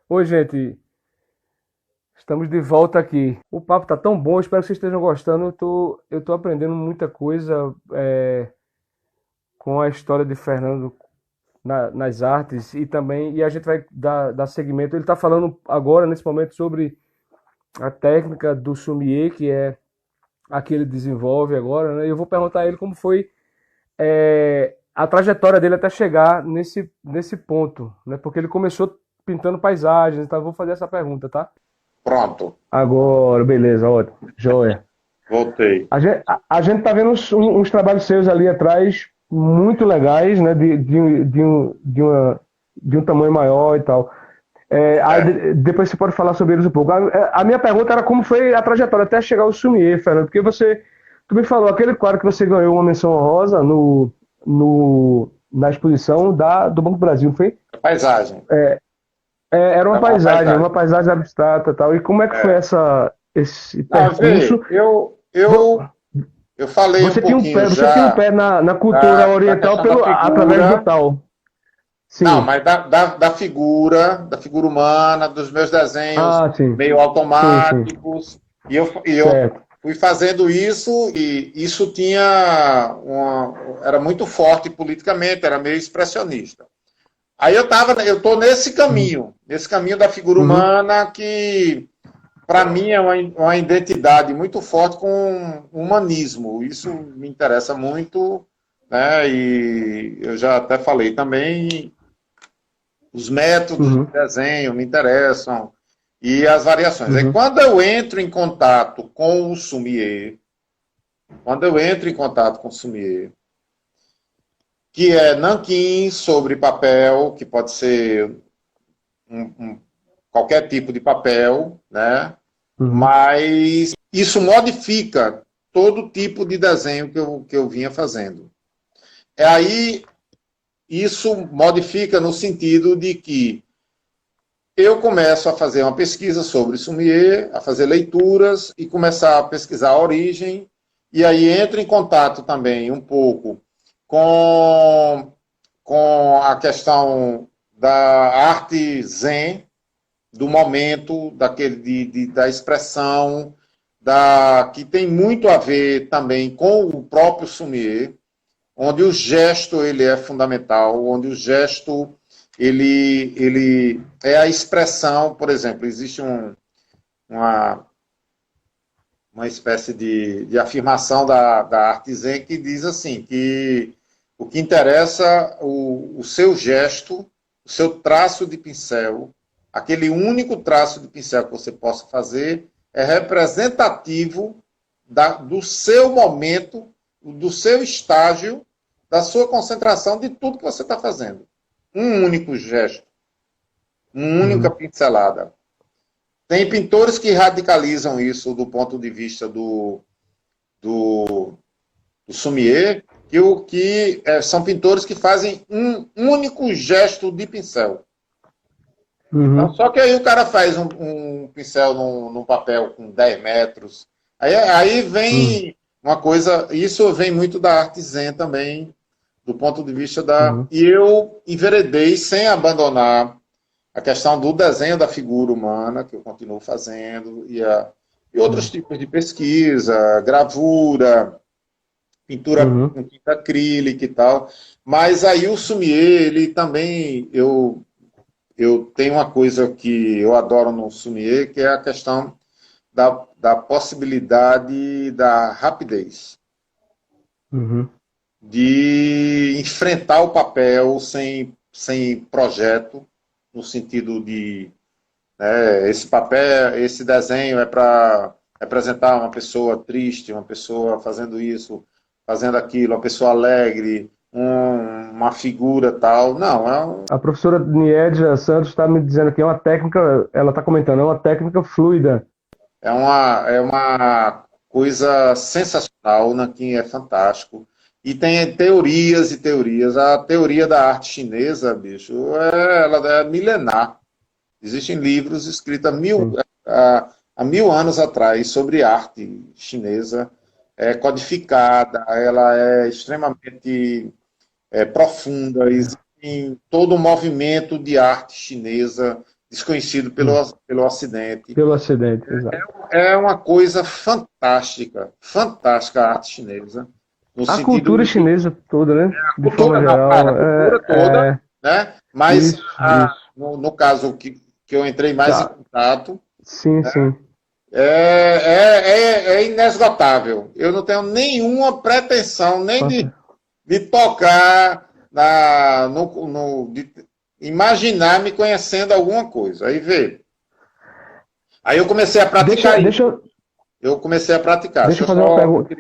Oi, gente, estamos de volta aqui. O papo tá tão bom, espero que vocês estejam gostando. Eu tô aprendendo muita coisa com a história de Fernando nas artes e também, e a gente vai dar seguimento. Ele está falando agora, nesse momento, sobre a técnica do sommelier, que é a que ele desenvolve agora, né? E eu vou perguntar a ele como foi a trajetória dele até chegar nesse ponto, né? Porque ele começou pintando paisagens, então eu vou fazer essa pergunta, tá? Pronto, Agora, beleza, ótimo. Joia. voltei. A gente tá vendo uns trabalhos seus ali atrás muito legais, né? De um tamanho maior e tal. É. Depois você pode falar sobre eles um pouco. A minha pergunta era como foi a trajetória até chegar ao Sumier, Fernando, porque tu me falou, aquele quadro que você ganhou uma menção honrosa na exposição do Banco do Brasil, não foi? Paisagem. Era É uma uma paisagem. paisagem abstrata e tal. E como é que foi É. esse Não, percurso? vê, eu falei um pouquinho Você tinha um já pé na cultura da oriental questão da através do figura, tal. não, Sim. mas da figura humana, dos meus desenhos Ah, sim. meio Sim, sim. automáticos, e eu Certo. fui fazendo isso, e isso era muito forte politicamente, era meio expressionista. Aí eu tô Uhum. nesse caminho da figura Uhum. humana que, para mim, é uma identidade muito forte com o humanismo. Isso me interessa muito, né? E eu já até falei também, os métodos de Uhum. desenho me interessam e as variações. Aí Uhum. quando eu entro em contato com o Sumier, quando eu entro em contato com o Sumier, que é nanquim sobre papel, que pode ser qualquer tipo de papel, né? Uhum. Mas isso modifica todo tipo de desenho que eu vinha fazendo. É aí, isso modifica no sentido de que eu começo a fazer uma pesquisa sobre Sumier, a fazer leituras e começar a pesquisar a origem, e aí entro em contato também um pouco com, com a questão da arte zen, do momento, da expressão, que tem muito a ver também com o próprio Sumier, onde o gesto ele é fundamental, onde o gesto ele é a expressão. Por exemplo, existe uma, uma espécie de afirmação da arte zen que diz assim, que o que interessa, o seu gesto, o seu traço de pincel, aquele único traço de pincel que você possa fazer, é representativo do seu momento, do seu estágio, da sua concentração, de tudo que você está fazendo. Um único gesto, uma única Uhum. pincelada. Tem pintores que radicalizam isso do ponto de vista do, do Sumier, são pintores que fazem um único gesto de pincel. Então, Uhum. só que aí o cara faz um pincel num papel com 10 metros. Aí Uhum. vem uma coisa, isso vem muito da arte zen também, do ponto de vista da. Uhum. E eu enveredei sem abandonar a questão do desenho da figura humana, que eu continuo fazendo, e outros Uhum. tipos de pesquisa, gravura, pintura Uhum. com tinta acrílica e tal. Mas aí o Sumier, ele também, eu tenho uma coisa que eu adoro no Sumier, que é a questão da possibilidade da rapidez, Uhum. de enfrentar o papel sem projeto, no sentido de esse papel, esse desenho é para representar uma pessoa triste, uma pessoa fazendo isso, fazendo aquilo, uma pessoa alegre, uma figura tal. Não, A professora Niedja Santos está me dizendo que é uma técnica, ela está comentando, é uma técnica fluida. é uma coisa sensacional, o Nanquim é fantástico. E tem teorias e teorias. A teoria da arte chinesa, bicho, ela é milenar. Existem livros escritos Sim. há 1000 anos atrás sobre arte chinesa, codificada, ela é extremamente profunda. Existe todo um movimento de arte chinesa desconhecido pelo Ocidente. Pelo Ocidente, exato. É uma coisa fantástica, fantástica a arte chinesa. No A sentido cultura chinesa toda, né? De forma cultura, não, claro, a geral, cultura toda, né? Mas isso, isso. no caso que eu entrei mais em Tá. contato, Sim, sim. é inesgotável. Eu não tenho nenhuma pretensão nem de tocar, de imaginar me conhecendo alguma coisa. Aí vê. Aí eu comecei a praticar isso. Eu comecei a praticar. Deixa eu fazer uma pergunta.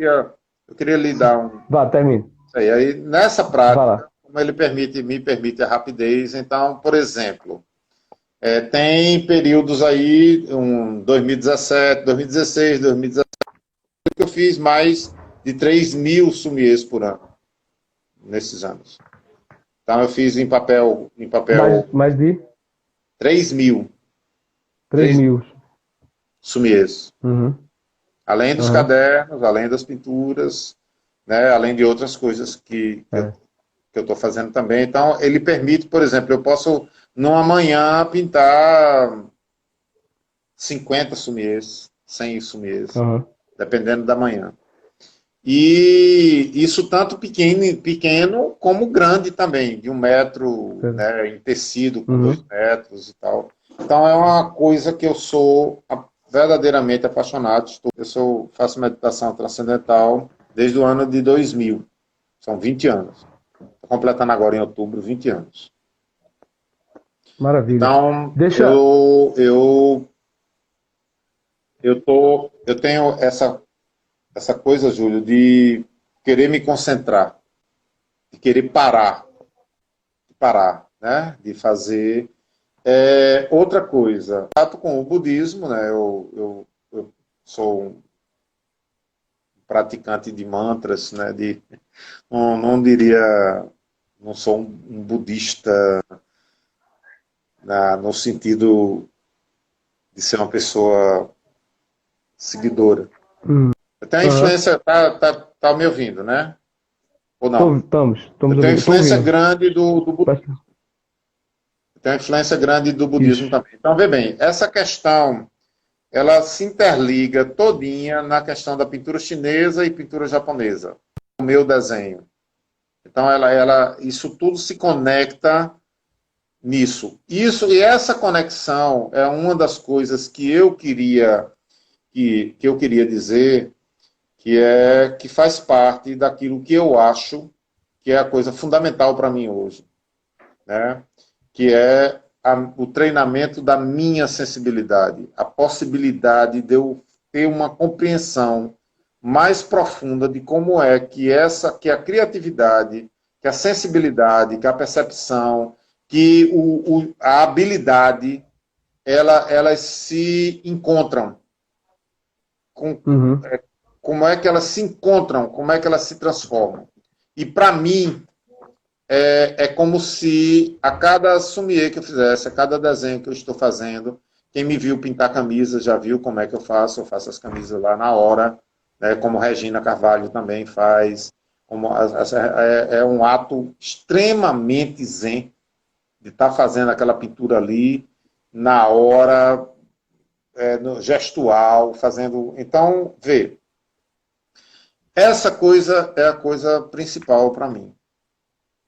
Eu queria lhe dar um. Vá, termine. Aí, nessa Vá prática, lá. como ele me permite a rapidez, então, por exemplo, tem períodos aí, 2017, 2016, 2017, que eu fiz mais de 3.000 sommeliers por ano, nesses anos. Então, eu fiz em papel Mais de 3.000. 3.000. Sommeliers. Uhum. Além dos cadernos, além das pinturas, né, além de outras coisas que eu estou fazendo também. Então, ele permite, por exemplo, eu posso, numa manhã, pintar 50 sommeliers, 100 sommeliers, dependendo da manhã. E isso tanto pequeno como grande também, de 1 metro, né, em tecido, com 2 metros e tal. Então, é uma coisa que eu sou verdadeiramente apaixonado. Faço meditação transcendental desde o ano de 2000. São 20 anos. Estou completando agora em outubro 20 anos. Maravilha. Então, eu tenho essa coisa, Júlio, de querer me concentrar, de querer parar, né? De fazer. Outra coisa, trato com o budismo, né? Eu sou um praticante de mantras, né? Não diria, não sou um budista no sentido de ser uma pessoa seguidora. Eu tenho a influência, tá me ouvindo, né? Ou não? Estamos eu tenho influência ouvindo. grande do budismo. Tem uma influência grande do budismo também. Então, vê bem, essa questão, ela se interliga todinha na questão da pintura chinesa e pintura japonesa. O meu desenho. Então, isso tudo se conecta nisso. E essa conexão é uma das coisas que eu queria dizer, que faz parte daquilo que eu acho que é a coisa fundamental para mim hoje, né? Que é o treinamento da minha sensibilidade, a possibilidade de eu ter uma compreensão mais profunda de como é que a criatividade, que a sensibilidade, que a percepção, que a habilidade, elas se encontram. Como é que elas se encontram, como é que elas se transformam. E para mim, é como se a cada sommelier que eu fizesse, a cada desenho que eu estou fazendo, quem me viu pintar camisa já viu como é que eu faço as camisas lá na hora, né, como Regina Carvalho também faz, é um ato extremamente zen de estar fazendo aquela pintura ali, na hora, no gestual, fazendo... Então, vê, essa coisa é a coisa principal para mim.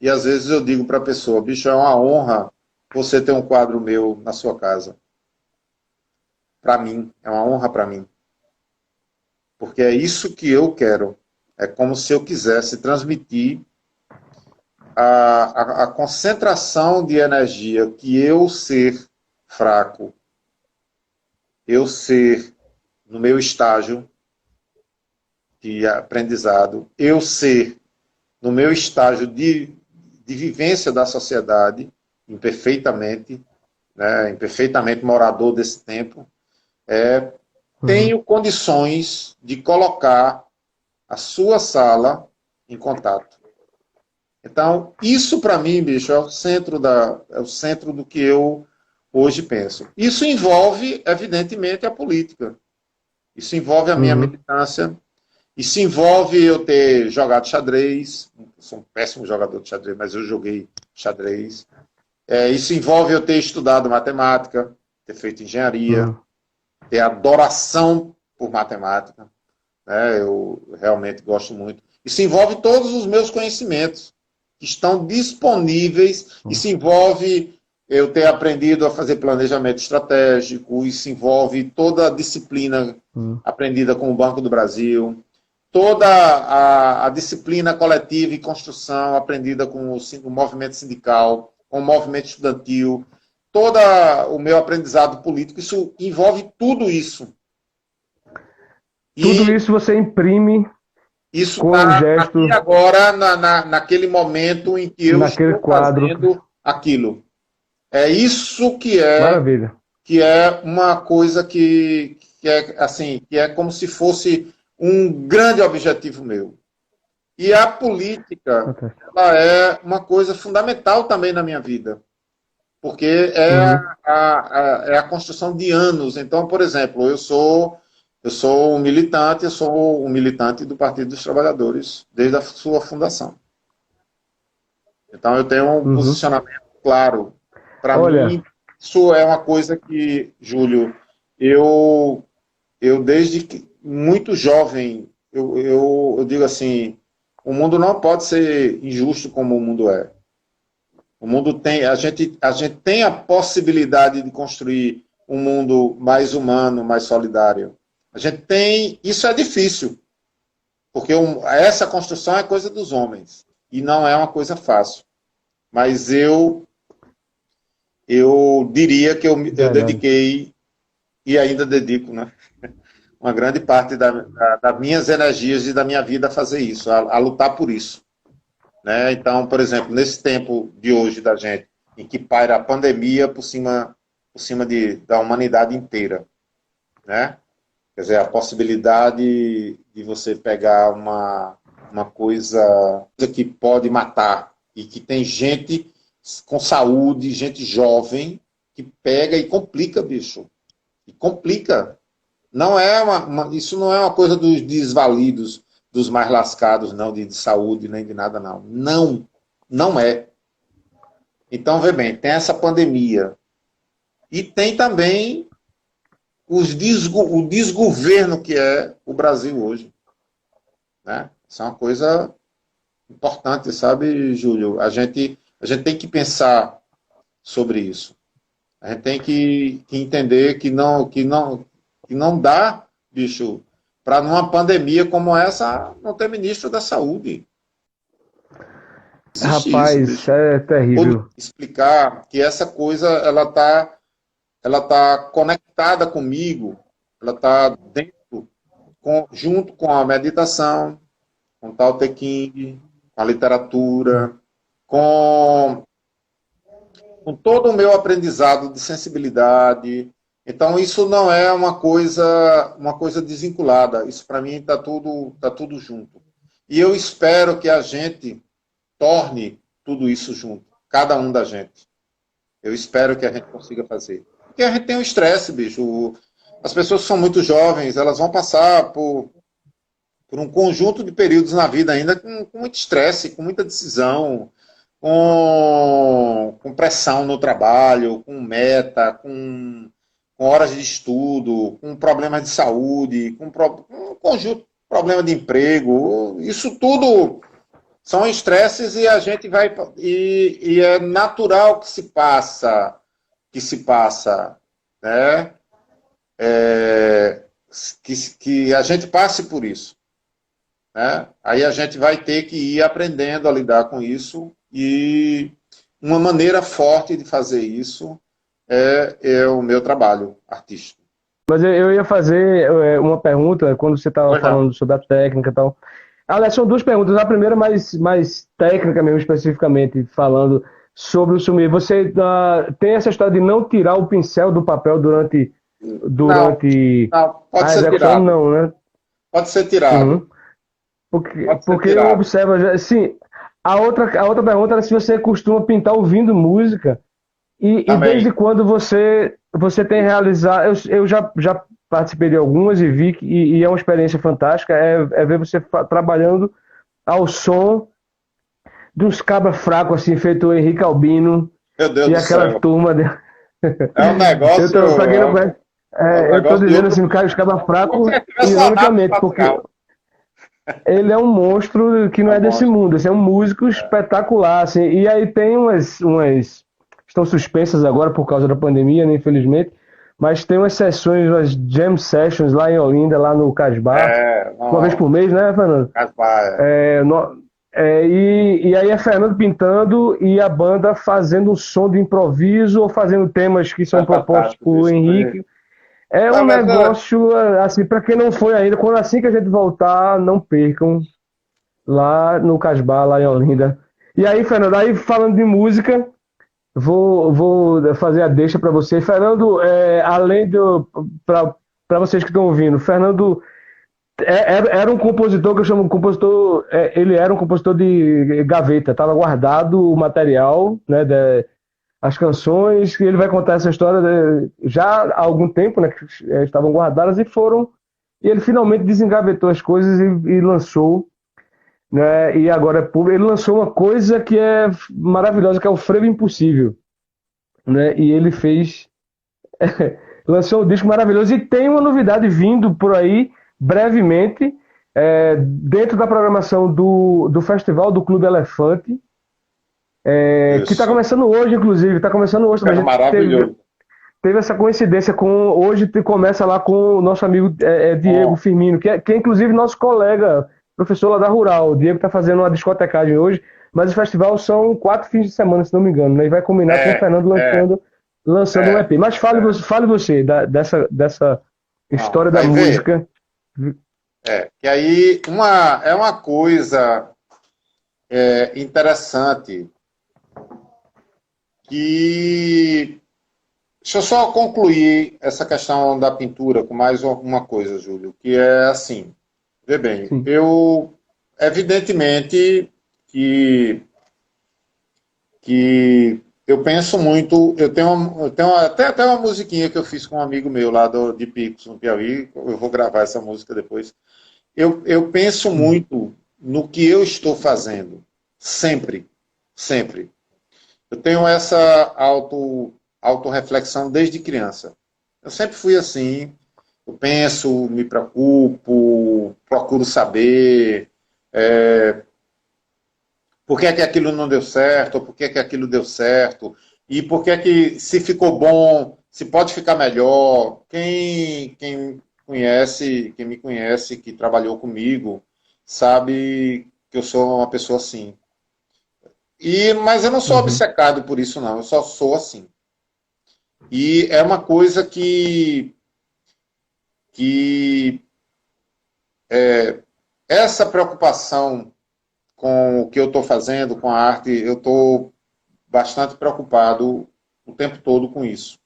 E às vezes eu digo para a pessoa, bicho, é uma honra você ter um quadro meu na sua casa. Para mim, é uma honra para mim. Porque é isso que eu quero. É como se eu quisesse transmitir a concentração de energia que eu ser fraco, eu ser no meu estágio de aprendizado, eu ser no meu estágio de vivência da sociedade, imperfeitamente morador desse tempo, tenho condições de colocar a sua sala em contato. Então, isso para mim, bicho, é o centro do que eu hoje penso. Isso envolve, evidentemente, a política. Isso envolve a minha militância. Isso envolve eu ter jogado xadrez. Sou um péssimo jogador de xadrez, mas eu joguei xadrez. Isso envolve eu ter estudado matemática, ter feito engenharia, ter adoração por matemática, né? Eu realmente gosto muito. Isso envolve todos os meus conhecimentos que estão disponíveis, isso envolve eu ter aprendido a fazer planejamento estratégico, isso envolve toda a disciplina aprendida com o Banco do Brasil, toda a disciplina coletiva e construção aprendida com o movimento sindical, com o movimento estudantil, todo o meu aprendizado político, isso envolve tudo isso. Tudo isso você imprime isso com um gesto... aqui agora, naquele momento em que eu estou quadro. fazendo aquilo. É isso que é... Maravilha. Que é uma coisa que é assim, que é como se fosse um grande objetivo meu. E a política, ela é uma coisa fundamental também na minha vida. Porque é a construção de anos. Então, por exemplo, eu sou um militante do Partido dos Trabalhadores desde a sua fundação. Então, eu tenho um posicionamento claro. Para mim, isso é uma coisa que, Júlio, eu desde que muito jovem, eu digo assim, o mundo não pode ser injusto como o mundo é. O mundo tem, a gente tem a possibilidade de construir um mundo mais humano, mais solidário. A gente tem, isso é difícil, porque essa construção é coisa dos homens, e não é uma coisa fácil. Mas eu diria que eu dediquei, e ainda dedico, né, uma grande parte das minhas energias e da minha vida a fazer isso, a lutar por isso. Né? Então, por exemplo, nesse tempo de hoje da gente, em que paira a pandemia por cima da humanidade inteira, né? Quer dizer, a possibilidade de você pegar uma coisa que pode matar e que tem gente com saúde, gente jovem, que pega e complica, bicho. E complica. Não é isso não é uma coisa dos desvalidos, dos mais lascados, não, de saúde, nem de nada, não. Não é. Então, vê bem, tem essa pandemia. E tem também o desgoverno que é o Brasil hoje. Né? Isso é uma coisa importante, sabe, Júlio? A gente tem que pensar sobre isso. A gente tem que entender que não dá, bicho, para numa pandemia como essa não ter ministro da saúde. Rapaz, isso é terrível. Vou explicar que essa coisa ela tá conectada comigo, ela tá dentro, junto com a meditação, com o Tao Te Ching, com a literatura, com todo o meu aprendizado de sensibilidade. Então, isso não é uma coisa desvinculada. Isso, para mim, está tudo junto. E eu espero que a gente torne tudo isso junto. Cada um da gente. Eu espero que a gente consiga fazer. Porque a gente tem um estresse, bicho. As pessoas que são muito jovens, elas vão passar por um conjunto de períodos na vida ainda com muito estresse, com muita decisão, com pressão no trabalho, com meta, com horas de estudo, com problemas de saúde, com um conjunto de problemas de emprego. Isso tudo são estresses e a gente vai... E é natural que se passa, né? Que a gente passe por isso. Né? Aí a gente vai ter que ir aprendendo a lidar com isso e uma maneira forte de fazer isso é o meu trabalho artístico. Mas eu ia fazer uma pergunta quando você estava falando sobre a técnica e tal. Aliás, são duas perguntas. A primeira mais técnica mesmo, especificamente, falando sobre o sumir. Você tem essa história de não tirar o pincel do papel durante não, pode a ser execução? tirado. Não, né? Pode ser tirado. Porque eu observo, assim, a outra pergunta era se você costuma pintar ouvindo música e desde quando você tem realizado... Eu já participei de algumas e vi e é uma experiência fantástica, é ver você trabalhando ao som de uns cabra fracos, assim, feito o Henrique Albino, Meu Deus E do aquela céu. turma. É um negócio. Pra quem não conhece, É um eu tô negócio de dizendo outro assim, mundo. os cabas Como fracos, se tivesse uma nave ironicamente, porque espacial. ele é um monstro que É não um é desse monstro. mundo, esse é um músico espetacular, assim, e aí tem umas estão suspensas agora por causa da pandemia, né, infelizmente, mas tem umas sessões, umas jam sessions lá em Olinda, lá no Casbah, uma vez Não, por mês, né, Fernando? Gaspar, É, e aí é Fernando pintando e a banda fazendo um som de improviso ou fazendo temas que é são propostos fantástico, por bicho. Henrique. É um Não, mas negócio, assim, para quem não foi ainda, quando assim que a gente voltar, não percam lá no Casbah, lá em Olinda. E aí, Fernando, aí falando de música, vou fazer a deixa para você. Fernando, além do. Para vocês que estão ouvindo, Fernando era um compositor que eu chamo de compositor. Ele era um compositor de gaveta, estava guardado o material, né, as canções, que ele vai contar essa história já há algum tempo, né, que estavam guardadas e foram. E ele finalmente desengavetou as coisas e lançou, né? E agora ele lançou uma coisa que é maravilhosa, que é o Frevo Impossível, né? E ele fez, lançou um disco maravilhoso e tem uma novidade vindo por aí brevemente, dentro da programação do festival do Clube Elefante, que está isso. começando hoje, inclusive, está começando hoje É também. A gente maravilhoso. teve essa coincidência com hoje começa lá com o nosso amigo Diego Bom, Firmino, que é inclusive nosso colega, professor lá da Rural. O Diego está fazendo uma discotecagem hoje, mas o festival são 4 fins de semana, se não me engano, né? E vai combinar com o é, Fernando é, lançando um é, EP. Mas é. fale você dessa Não, história da aí vê. música. Que aí é uma coisa interessante que. Deixa eu só concluir essa questão da pintura com mais uma coisa, Júlio, que é assim. Vê bem, Sim. eu evidentemente que, que eu penso muito, eu tenho até uma musiquinha que eu fiz com um amigo meu lá de Picos, no Piauí, eu vou gravar essa música depois. Eu penso Hum. muito no que eu estou fazendo, sempre, sempre. Eu tenho essa autorreflexão desde criança. Eu sempre fui assim, eu penso, me preocupo, procuro saber por que é que aquilo não deu certo, ou por que é que aquilo deu certo, e por que é que se ficou bom, se pode ficar melhor. Quem me conhece, que trabalhou comigo, sabe que eu sou uma pessoa assim. Mas eu não sou Uhum. obcecado por isso, não. Eu só sou assim. E é uma coisa que essa preocupação com o que eu estou fazendo, com a arte, eu estou bastante preocupado o tempo todo com isso.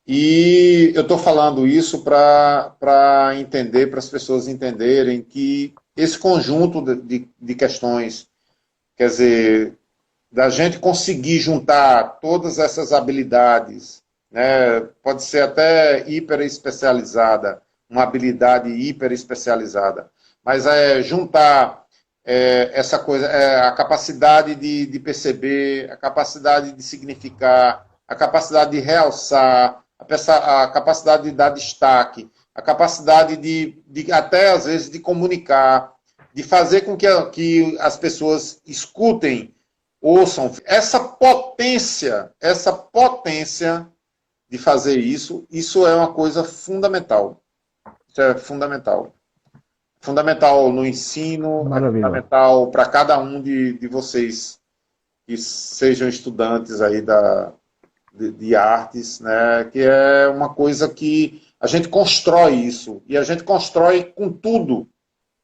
E eu estou falando isso para entender, para as pessoas entenderem que esse conjunto de questões, quer dizer, da gente conseguir juntar todas essas habilidades, né, pode ser até hiper especializada, uma habilidade hiper especializada, mas juntar essa coisa, a capacidade de perceber, a capacidade de significar, a capacidade de realçar, a capacidade de dar destaque, a capacidade de até às vezes de comunicar, de fazer com que as pessoas escutem, ouçam. Essa potência de fazer isso é uma coisa fundamental. Isso é fundamental. Fundamental no ensino, é Maravilha. fundamental para cada um de vocês que sejam estudantes aí de artes, né? Que é uma coisa que a gente constrói isso, e a gente constrói com tudo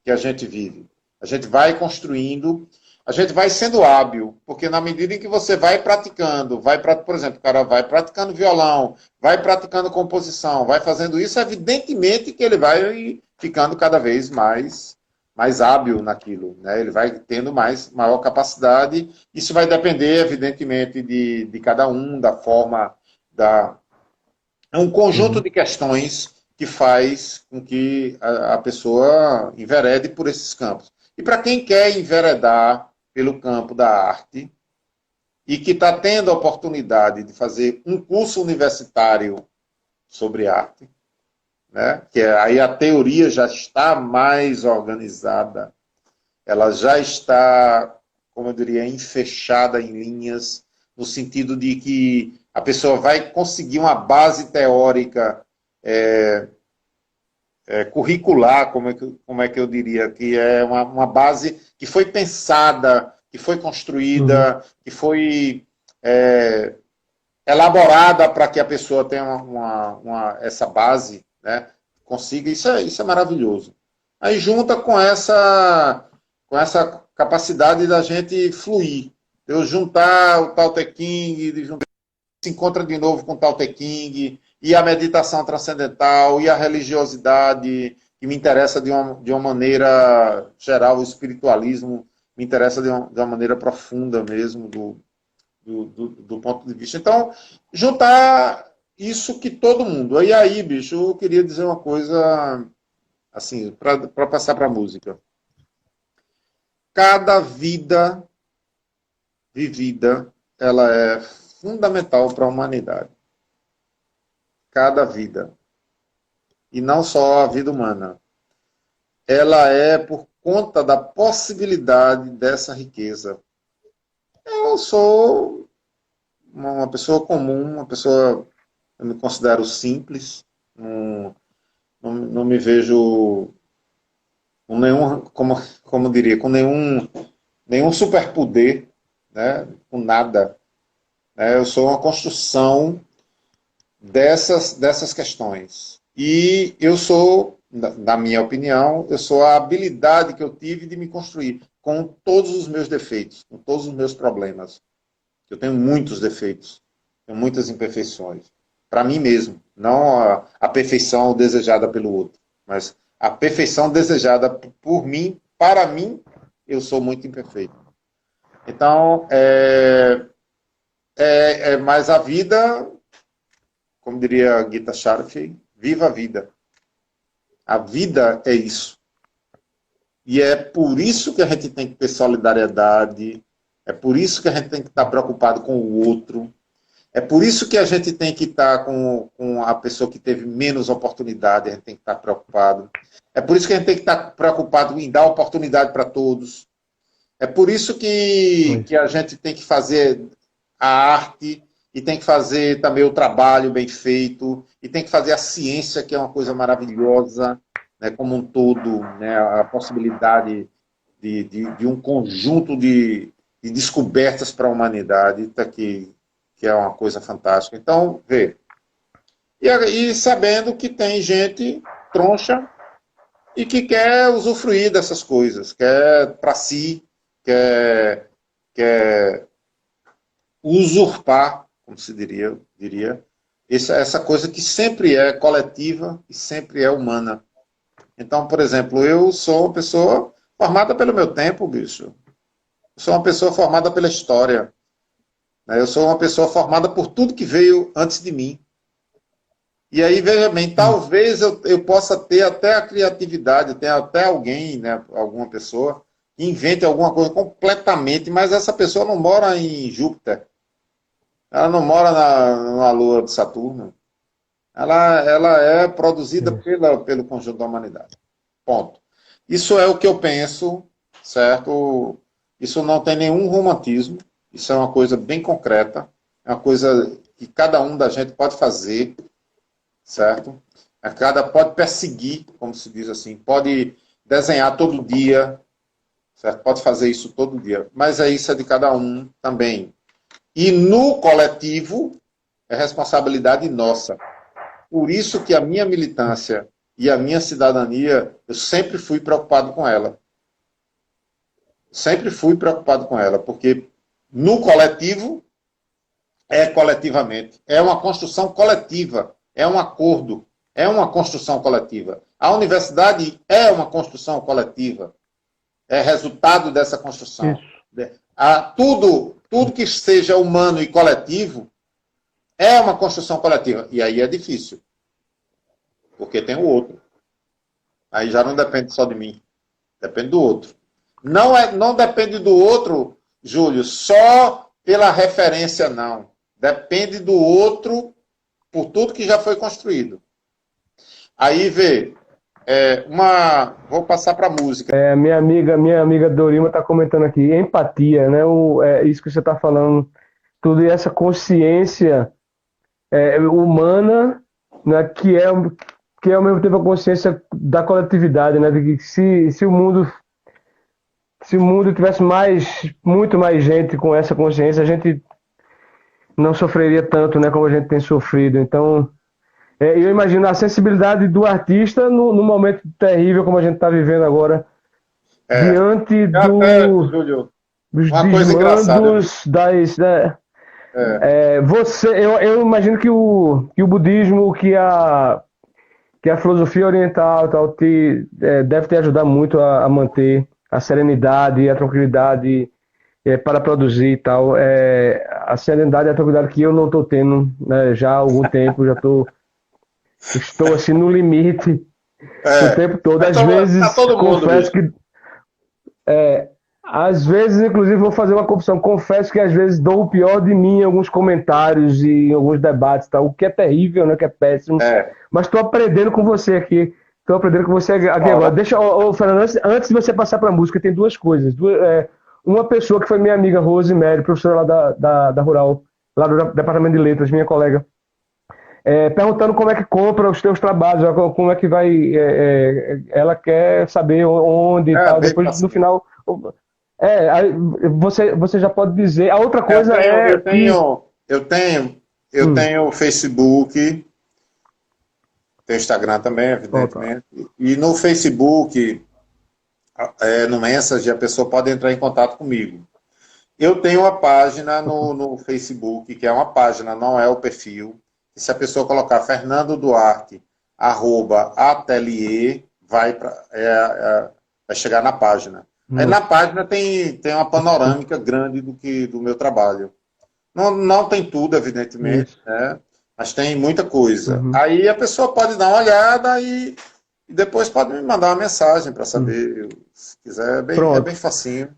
que a gente vive. A gente vai construindo, a gente vai sendo hábil, porque na medida em que você vai praticando, por exemplo, o cara vai praticando violão, vai praticando composição, vai fazendo isso, evidentemente que ele vai ficando cada vez mais hábil naquilo, né? Ele vai tendo maior capacidade. Isso vai depender, evidentemente, de cada um, da forma, é um conjunto Uhum. de questões que faz com que a pessoa enverede por esses campos. E para quem quer enveredar pelo campo da arte, e que está tendo a oportunidade de fazer um curso universitário sobre arte, né? Que aí a teoria já está mais organizada, ela já está, como eu diria, enfechada em linhas, no sentido de que a pessoa vai conseguir uma base teórica curricular, como é que eu diria, que é uma base que foi pensada, que foi construída, que foi elaborada para que a pessoa tenha essa base, né? Consiga, isso é maravilhoso. Aí junta com essa capacidade da gente fluir. Eu juntar o Tao Te Ching, se encontra de novo com o Tao Te Ching, e a meditação transcendental, e a religiosidade, que me interessa de uma maneira geral, o espiritualismo me interessa de uma maneira profunda mesmo, do ponto de vista. Então, juntar isso que todo mundo. E aí, bicho, eu queria dizer uma coisa, assim, para passar para a música. Cada vida vivida, ela é fundamental para a humanidade. Cada vida. E não só a vida humana. Ela é por conta da possibilidade dessa riqueza. Eu sou uma pessoa comum, uma pessoa, eu me considero simples, não me vejo com nenhum, como diria, com nenhum superpoder, né, com nada. Né, eu sou uma construção dessas questões. E eu sou, na minha opinião, eu sou a habilidade que eu tive de me construir com todos os meus defeitos, com todos os meus problemas. Eu tenho muitos defeitos, tenho muitas imperfeições. Para mim mesmo, não a perfeição desejada pelo outro, mas a perfeição desejada por mim, para mim, eu sou muito imperfeito. Então, mas a vida, como diria Gita Sharfi, viva a vida. A vida é isso. E é por isso que a gente tem que ter solidariedade, é por isso que a gente tem que estar preocupado com o outro, é por isso que a gente tem que estar com a pessoa que teve menos oportunidade, a gente tem que estar preocupado. É por isso que a gente tem que estar preocupado em dar oportunidade para todos. É por isso que a gente tem que fazer a arte e tem que fazer também o trabalho bem feito e tem que fazer a ciência, que é uma coisa maravilhosa, né, como um todo, né, a possibilidade de um conjunto de descobertas para a humanidade, tá, que é uma coisa fantástica. Então, vê. E sabendo que tem gente troncha e que quer usufruir dessas coisas, quer para si, quer usurpar, como se diria essa coisa que sempre é coletiva e sempre é humana. Então, por exemplo, eu sou uma pessoa formada pelo meu tempo, bicho. Eu sou uma pessoa formada pela história. Eu sou uma pessoa formada por tudo que veio antes de mim. E aí, veja bem, talvez eu possa ter até a criatividade, ter até alguém, né, alguma pessoa, que invente alguma coisa completamente, mas essa pessoa não mora em Júpiter. Ela não mora na lua de Saturno. Ela é produzida pelo conjunto da humanidade. Ponto. Isso é o que eu penso, certo? Isso não tem nenhum romantismo. Isso é uma coisa bem concreta. É uma coisa que cada um da gente pode fazer, certo? Pode perseguir, como se diz assim, pode desenhar todo dia, certo? Pode fazer isso todo dia. Mas isso é de cada um também. E no coletivo é responsabilidade nossa. Por isso que a minha militância e a minha cidadania, eu sempre fui preocupado com ela. Sempre fui preocupado com ela, porque no coletivo é coletivamente. É uma construção coletiva, é um acordo, é uma construção coletiva. A universidade é uma construção coletiva, é resultado dessa construção. Tudo que seja humano e coletivo é uma construção coletiva. E aí é difícil, porque tem o outro. Aí já não depende só de mim, depende do outro. Não depende do outro, Júlio, só pela referência, não. Depende do outro por tudo que já foi construído. Aí, vou passar para a música. Minha amiga Dorima está comentando aqui, empatia, né? Isso que você está falando, tudo e essa consciência humana, né? Que é ao mesmo tempo a consciência da coletividade, né? De que se o mundo tivesse muito mais gente com essa consciência, a gente não sofreria tanto, né? Como a gente tem sofrido. Então, eu imagino a sensibilidade do artista no momento terrível como a gente está vivendo agora, diante Até, Júlio, dos uma coisa engraçada. desmandos eu imagino que o budismo, que a filosofia oriental tal, deve te ajudar muito a manter a serenidade, a tranquilidade para produzir e tal. A serenidade e a tranquilidade que eu não estou tendo, né, já há algum tempo, estou assim no limite o tempo todo. Às vezes, todo mundo, confesso que às vezes, inclusive, vou fazer uma confissão. Confesso que às vezes dou o pior de mim em alguns comentários e em alguns debates, tá? O que é terrível, né? Que é péssimo. Mas estou aprendendo com você aqui. Estou aprendendo com você aqui agora. Deixa, Fernando, antes de você passar para a música, tem duas coisas. Uma pessoa que foi minha amiga Rosemary, professora lá da Rural, lá do Departamento de Letras, minha colega, perguntando como é que compra os teus trabalhos, como é que vai. Ela quer saber onde e tal. Depois, no final. Aí você já pode dizer. A outra coisa eu tenho Facebook, tenho Instagram também, evidentemente. E no Facebook, no Messenger, a pessoa pode entrar em contato comigo. Eu tenho uma página no Facebook, que é uma página, não é o perfil. E se a pessoa colocar Fernando Duarte, @atelier, vai chegar na página. Aí na página tem uma panorâmica grande do meu trabalho. Não tem tudo, evidentemente, né? Mas tem muita coisa. Aí a pessoa pode dar uma olhada e depois pode me mandar uma mensagem para saber. Se quiser, é bem facinho.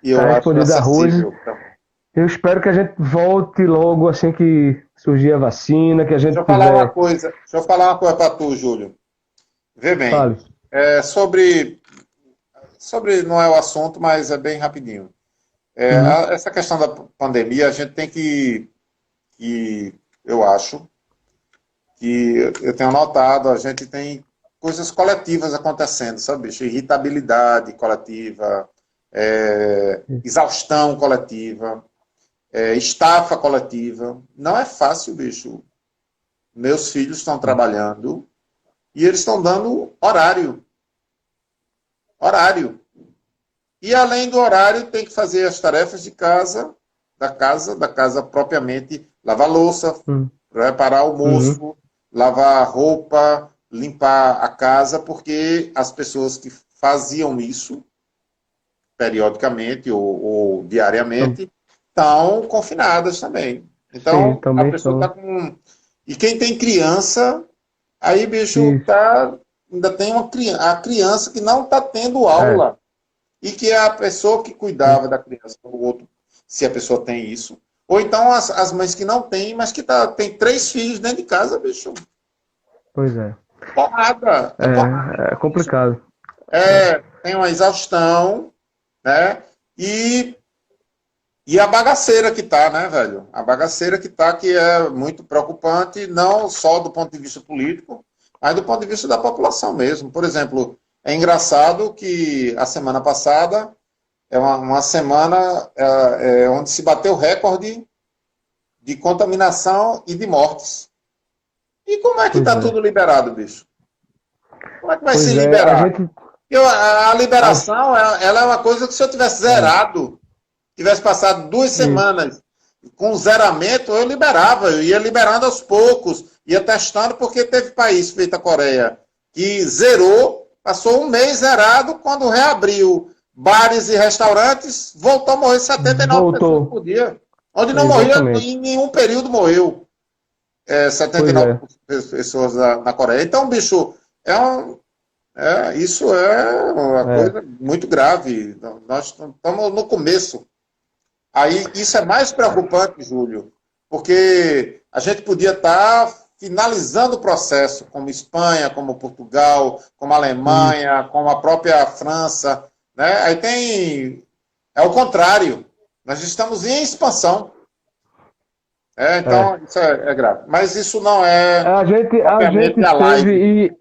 E eu acho acessível. Eu espero que a gente volte logo assim que surgir a vacina, que a gente Deixa eu falar uma coisa para tu, Júlio. Vê bem. Fale. Sobre não é o assunto, mas é bem rapidinho. Essa questão da pandemia, a gente tem que eu acho, que eu tenho notado, a gente tem coisas coletivas acontecendo, sabe, bicho? Irritabilidade coletiva, exaustão coletiva, estafa coletiva. Não é fácil, bicho. Meus filhos estão trabalhando e eles estão dando horário. E além do horário, tem que fazer as tarefas de casa, da casa propriamente, lavar louça, preparar almoço, lavar roupa, limpar a casa, porque as pessoas que faziam isso periodicamente ou diariamente estão confinadas também. Então, a pessoa está com... E quem tem criança, aí, bicho, ainda tem a criança que não está tendo aula. E que é a pessoa que cuidava da criança, o outro, se a pessoa tem isso. Ou então as mães que não têm, mas que tem 3 filhos dentro de casa, bicho. Pois é. Porrada. É complicado. Tem uma exaustão, né? E a bagaceira que tá, né, velho? A bagaceira que tá, que é muito preocupante, não só do ponto de vista político, mas do ponto de vista da população mesmo. Por exemplo, é engraçado que a semana passada é uma semana onde se bateu recorde de contaminação e de mortes. E como é que está tudo liberado, bicho? Como é que vai se liberar? A liberação ela é uma coisa que se eu tivesse zerado, tivesse passado 2 semanas com zeramento, eu liberava. Eu ia liberando aos poucos, ia testando, porque teve país feito a Coreia que zerou. Passou 1 mês zerado, quando reabriu bares e restaurantes, voltou a morrer 79 pessoas por dia. Onde não morria, em nenhum período morreu 79 pessoas na Coreia. Então, bicho, isso é uma coisa muito grave. Nós estamos no começo. Aí isso é mais preocupante, Júlio, porque a gente podia estar finalizando o processo, como Espanha, como Portugal, como Alemanha, como a própria França, né? Aí tem... É o contrário. Nós estamos em expansão. Então, isso é grave. Mas isso não é, A obviamente, gente a teve live. e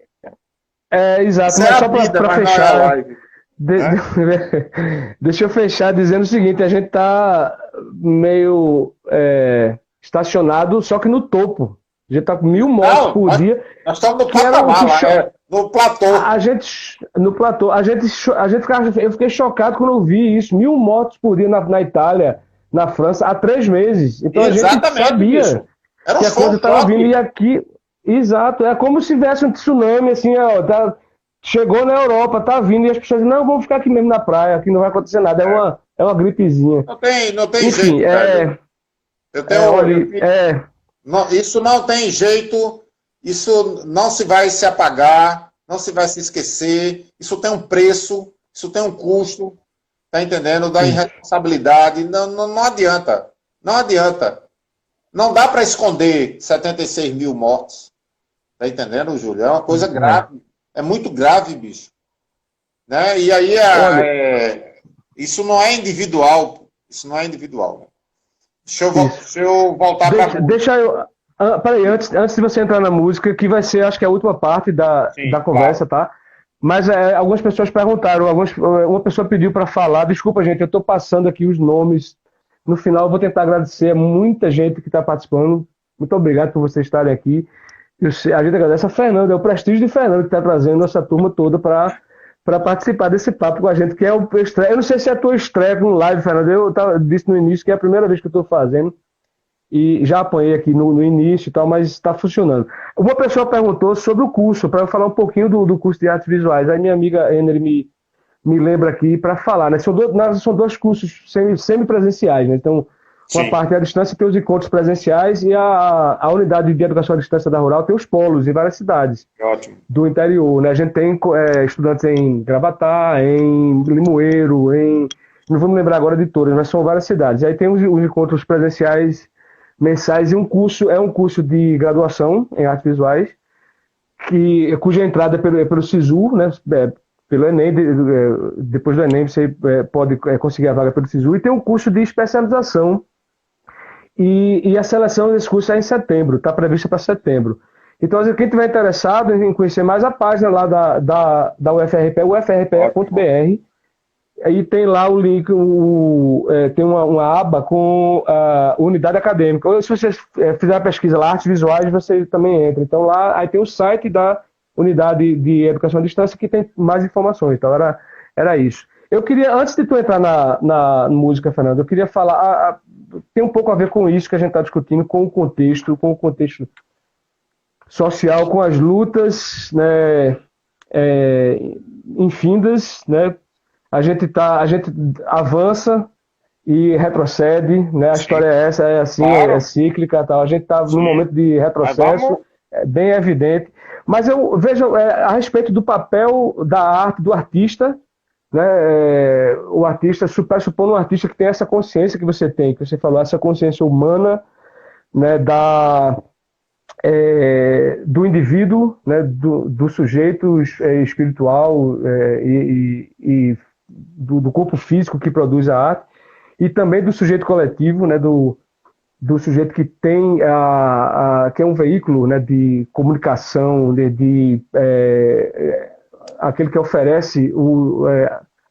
exato, Isso é mas a só vida, para mas não é a fechar, live. de- Né? deixa eu fechar dizendo o seguinte, a gente está meio estacionado, só que no topo. A gente está com 1.000 motos Não, por dia, nós estamos no que era o patamar que lá, no platô. a gente no platô, eu fiquei chocado quando eu vi isso, 1.000 motos por dia na Itália, na França, há 3 meses. Então a gente Exatamente, sabia bicho. Era que a só coisa um estava vindo choque. e aqui, exato, é como se tivesse um tsunami assim, ó, chegou na Europa, tá vindo e as pessoas não vão ficar aqui mesmo na praia, aqui não vai acontecer nada, é uma gripezinha. Não tem Enfim, jeito, velho. olha, Isso não tem jeito, isso não se vai se apagar, não se vai se esquecer, isso tem um preço, isso tem um custo, tá entendendo? Da sim, irresponsabilidade, não adianta, não adianta. Não dá para esconder 76 mil mortos, tá entendendo, Júlio? É uma coisa grave, é muito grave, bicho. Né? E aí, olha, isso não é individual, isso não é individual. isso. Deixa eu voltar para a música. Deixa eu. Peraí, antes de você entrar na música, que vai ser, acho que é a última parte da Sim, claro. conversa, tá? Mas algumas pessoas perguntaram, uma pessoa pediu para falar. Desculpa, gente, eu estou passando aqui os nomes. No final, eu vou tentar agradecer a muita gente que está participando. Muito obrigado por vocês estarem aqui. A gente agradece a Fernanda, é o prestígio de Fernanda que está trazendo essa turma toda para participar desse papo com a gente, que é o estreia. Eu não sei se é a tua estreia com live, Fernanda. Disse no início que é a primeira vez que eu estou fazendo e já apanhei aqui no início e tal, mas está funcionando. Uma pessoa perguntou sobre o curso, para eu falar um pouquinho do curso de artes visuais. Aí minha amiga Ener me lembra aqui para falar, né? São dois cursos semipresenciais, né? Então, uma Sim, parte é à distância tem os encontros presenciais e a unidade de educação à distância da Rural tem os polos em várias cidades ótimo. do interior, né? A gente tem estudantes em Gravatá, em Limoeiro, não vou me lembrar agora de todas, mas são várias cidades. E aí tem os encontros presenciais mensais e é um curso de graduação em artes visuais, cuja entrada é pelo SISU, né? Pelo Enem, depois do Enem você pode conseguir a vaga pelo SISU, e tem um curso de especialização, e a seleção desse curso é em setembro, está prevista para setembro. Então, quem estiver interessado em conhecer mais a página lá da UFRPE, Ótimo. ufrpe.br, aí tem lá o link, tem uma aba com a unidade acadêmica. Ou se você fizer a pesquisa lá, artes visuais, você também entra. Então lá aí tem o site da unidade de educação à distância que tem mais informações. Então era isso. Eu queria, antes de tu entrar na música, Fernando, eu queria falar, tem um pouco a ver com isso que a gente está discutindo, com o contexto social, com as lutas, né, infindas, né? A gente avança e retrocede, né? A Sim, história é essa, é assim, é claro. cíclica, tal. A gente está num Sim. momento de Mas retrocesso, vamos. bem evidente. Mas eu vejo a respeito do papel da arte, do artista, né? O artista, pressupondo um artista que tem essa consciência que você tem, que você falou, essa consciência humana, né? Do indivíduo, né, do sujeito espiritual e do corpo físico que produz a arte, e também do sujeito coletivo, né, do sujeito que tem que é um veículo, né, de comunicação, aquele que oferece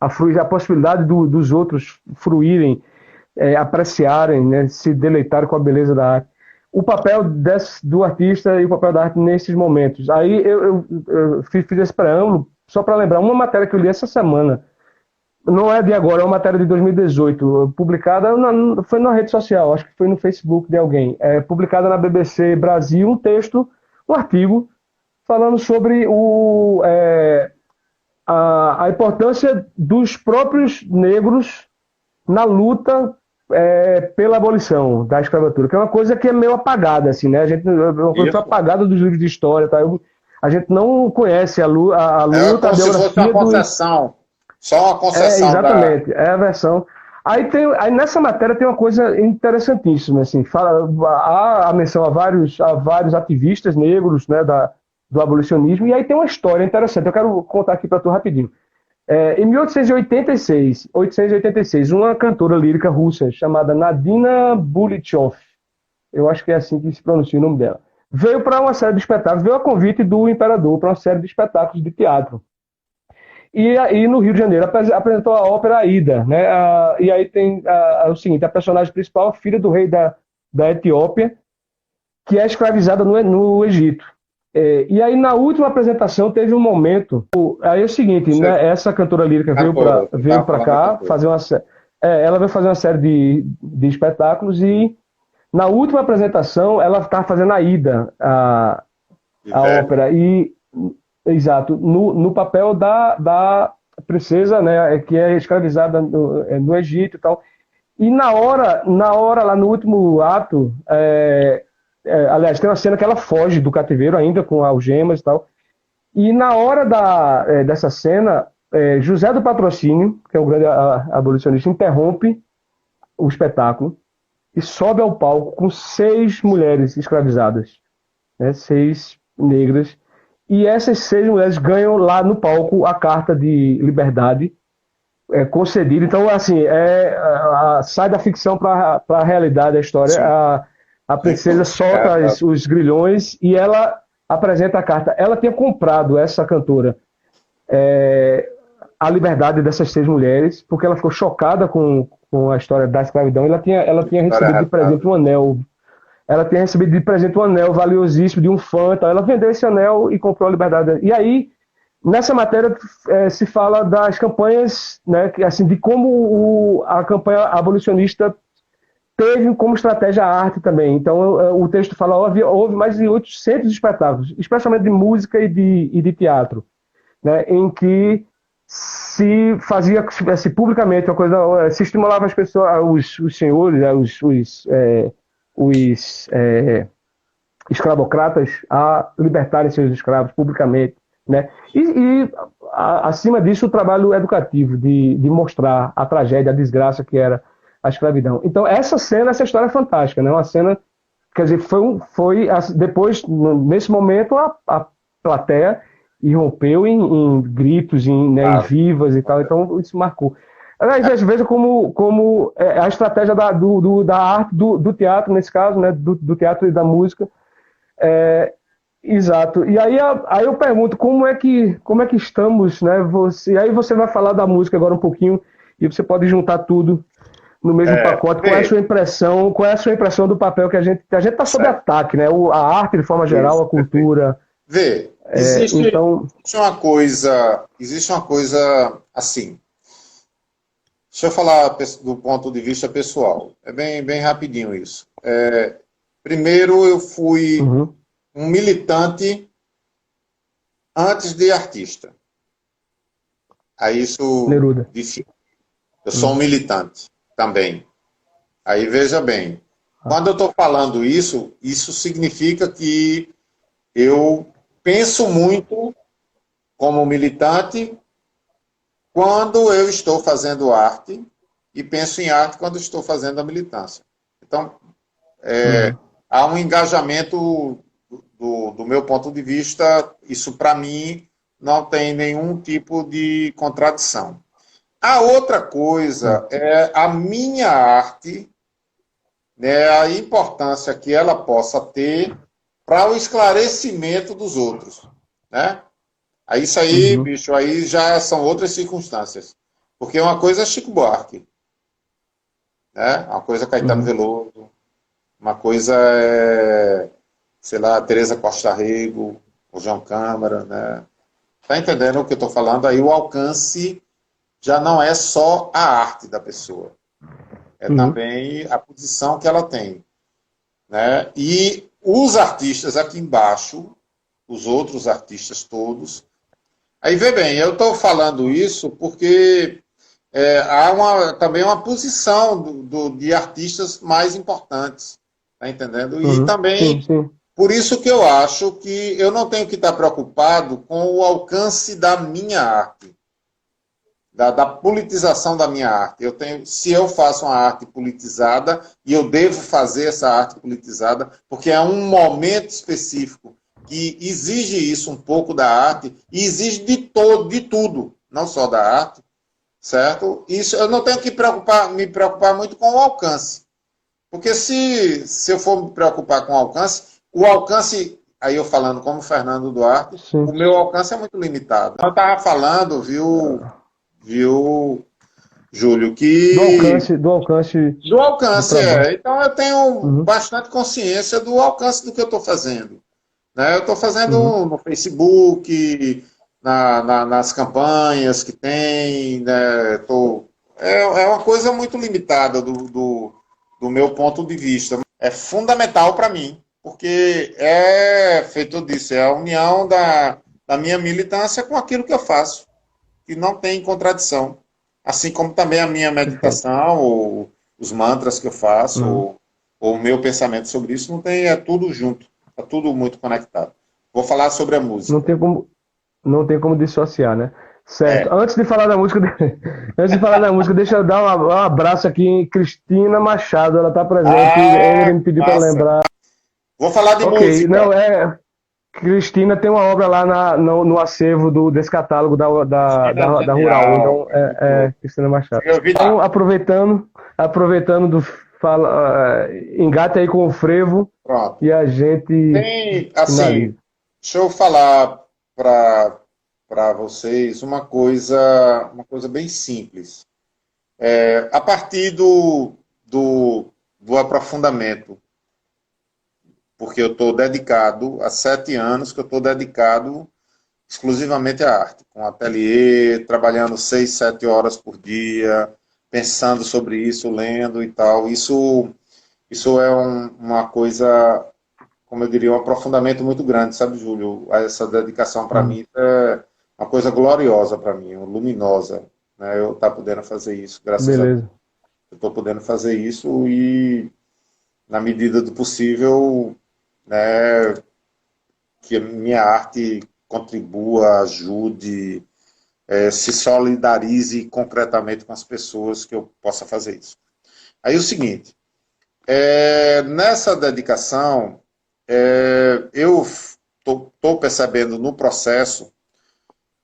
a possibilidade dos outros fruírem, apreciarem, né, se deleitarem com a beleza da arte. O papel do artista e o papel da arte nesses momentos. Aí eu fiz esse preâmbulo só para lembrar uma matéria que eu li essa semana. Não é de agora, é uma matéria de 2018, publicada, foi na rede social, acho que foi no Facebook de alguém, publicada na BBC Brasil, um artigo, falando sobre a importância dos próprios negros na luta pela abolição da escravatura, que é uma coisa que é meio apagada, assim, né? É uma coisa Isso. apagada dos livros de história, tá? A gente não conhece a luta, É a como se fosse uma biografia dos. concessão. Só uma concessão da. Exatamente, é a versão. Aí nessa matéria tem uma coisa interessantíssima, assim, há a menção a vários ativistas negros, né, do abolicionismo, e aí tem uma história interessante, eu quero contar aqui para tu rapidinho. Em 1886, uma cantora lírica russa chamada Nadina Bulichov, eu acho que é assim que se pronuncia o nome dela, veio para uma série de espetáculos, veio a convite do imperador para uma série de espetáculos de teatro. E aí no Rio de Janeiro apresentou a ópera Aida, né? E aí tem o seguinte: a personagem principal, filha do rei da Etiópia, que é escravizada no Egito. E aí na última apresentação teve um momento. Aí é o seguinte, né? Essa cantora lírica veio para cá fazer ela veio fazer uma série de espetáculos e na última apresentação ela está fazendo a Aida, a ópera e exato, no papel da princesa, né, que é escravizada no Egito e tal. E na hora lá no último ato, aliás, tem uma cena que ela foge do cativeiro ainda com algemas e tal. E na hora dessa cena, José do Patrocínio, que é um grande abolicionista, interrompe o espetáculo e sobe ao palco com 6 mulheres escravizadas, né, 6 negras. E essas 6 mulheres ganham lá no palco a carta de liberdade concedida. Então, assim, sai da ficção para a realidade da história. A princesa solta os grilhões e ela apresenta a carta. Ela tinha comprado, essa cantora, a liberdade dessas 6 mulheres, porque ela ficou chocada com a história da escravidão. Ela tinha recebido de presente um anel. Ela tinha recebido de presente um anel valiosíssimo de um fã, então ela vendeu esse anel e comprou a liberdade. E aí, nessa matéria, se fala das campanhas, né, assim, de como a campanha abolicionista teve como estratégia a arte também. Então, o texto fala houve mais de 800 espetáculos, especialmente de música e de teatro, né, em que se fazia publicamente uma coisa, se estimulava as pessoas, os senhores, os escravocratas a libertarem seus escravos publicamente, né? Acima disso, o trabalho educativo de mostrar a tragédia, a desgraça que era a escravidão. Então, essa história é fantástica, né? Uma cena, quer dizer, depois, nesse momento, a plateia irrompeu em gritos, em vivas e tal, então isso marcou. Veja como a estratégia da arte, do teatro, nesse caso, né, do teatro e da música. Exato. E aí eu pergunto, como é que estamos, né? Aí você vai falar da música agora um pouquinho, e você pode juntar tudo no mesmo pacote. Qual é a sua impressão? Qual é a sua impressão do papel que a gente está sob ataque, né? A arte, de forma geral, a cultura. Existe uma coisa assim. Deixa eu falar do ponto de vista pessoal. É bem rapidinho isso. Primeiro, eu fui um militante antes de artista. Aí isso... Neruda. Eu sou um militante também. Aí veja bem. Quando eu estou falando isso significa que eu penso muito como militante quando eu estou fazendo arte e penso em arte quando estou fazendo a militância. Então, há um engajamento do meu ponto de vista, isso para mim não tem nenhum tipo de contradição. A outra coisa é a minha arte, né, a importância que ela possa ter para o esclarecimento dos outros, né? Aí isso aí, bicho, aí já são outras circunstâncias. Porque uma coisa é Chico Buarque, né? Uma coisa é Caetano Veloso, uma coisa é, sei lá, Teresa Costa Rego, o João Câmara, né? Tá entendendo o que eu estou falando? Aí o alcance já não é só a arte da pessoa, é também a posição que ela tem, né? E os artistas aqui embaixo, os outros artistas todos. Aí vê bem, eu estou falando isso porque há também uma posição de artistas mais importantes, tá entendendo? E também, por isso que eu acho que eu não tenho que estar preocupado com o alcance da minha arte. da politização da minha arte. Se eu faço uma arte politizada, e eu devo fazer essa arte politizada, porque é um momento específico que exige isso um pouco da arte, e exige de tudo, não só da arte, certo? Isso eu não tenho que me preocupar muito com o alcance. Porque se eu for me preocupar com o alcance, aí eu falando como Fernando Duarte, Sim. o meu alcance é muito limitado. Eu estava falando, viu, Júlio, que... Do alcance. Do alcance, Então eu tenho Uhum. bastante consciência do alcance do que eu estou fazendo. Né? Eu estou fazendo Uhum. no Facebook, nas campanhas que tem, né? É uma coisa muito limitada do meu ponto de vista. É fundamental para mim, porque feito disso, é a união da minha militância com aquilo que eu faço, e não tem contradição. Assim como também a minha meditação, ou os mantras que eu faço, ou o meu pensamento sobre isso, não tem, é tudo junto, é tudo muito conectado. Vou falar sobre a música. Não tem como dissociar, né? Certo. Antes de falar da música, deixa eu dar um abraço aqui em Cristina Machado. Ela está presente. Ele me pediu para lembrar. Vou falar de música. Não, Cristina tem uma obra lá no acervo desse catálogo da Rural. Então, Cristina Machado. Então, aproveitando engate aí com o frevo. Pronto. E a gente assim, deixa eu falar para vocês uma coisa bem simples. A partir do aprofundamento, porque eu estou dedicado, há 7 anos que eu estou dedicado exclusivamente à arte, com ateliê, trabalhando 6, 7 horas por dia, pensando sobre isso, lendo e tal. Isso é uma coisa, como eu diria, um aprofundamento muito grande, sabe, Júlio? Essa dedicação para mim é uma coisa gloriosa para mim, luminosa, né? Eu estar podendo fazer isso, graças a Deus. Eu estou podendo fazer isso e, na medida do possível, né, que a minha arte contribua, ajude, se solidarize concretamente com as pessoas, que eu possa fazer isso. Aí o seguinte, nessa dedicação, eu estou percebendo no processo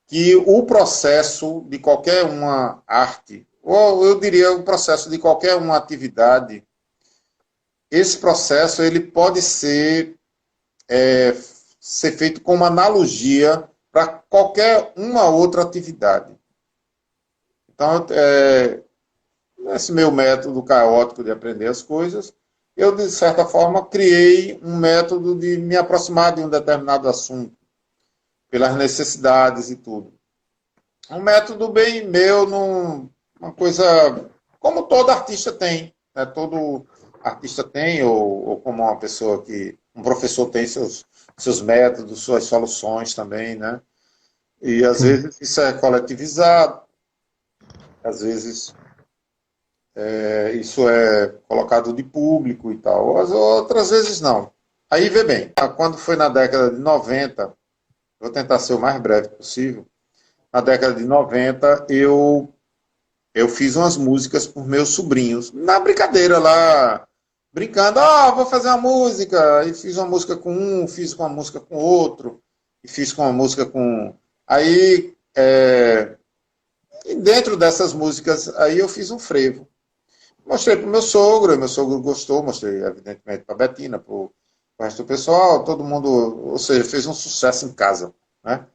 que o processo de qualquer uma arte, ou eu diria o processo de qualquer uma atividade, esse processo ele pode ser feito como analogia para qualquer uma outra atividade. Então, nesse meu método caótico de aprender as coisas, eu, de certa forma, criei um método de me aproximar de um determinado assunto, pelas necessidades e tudo. Um método bem meu, uma coisa como todo artista tem, né? Todo artista tem, ou como uma pessoa um professor tem seus métodos, suas soluções também, né? E às vezes isso é coletivizado, às vezes isso é colocado de público e tal, outras vezes não. Aí vê bem, quando foi na década de 90, vou tentar ser o mais breve possível, na década de 90 eu fiz umas músicas por meus sobrinhos, na brincadeira lá, brincando, vou fazer uma música, e fiz uma música com um, fiz uma música com outro, e fiz com uma música com... Aí, dentro dessas músicas, aí eu fiz um frevo. Mostrei para o meu sogro gostou, mostrei, evidentemente, para a Betina, para o resto do pessoal, todo mundo, ou seja, fez um sucesso em casa, né?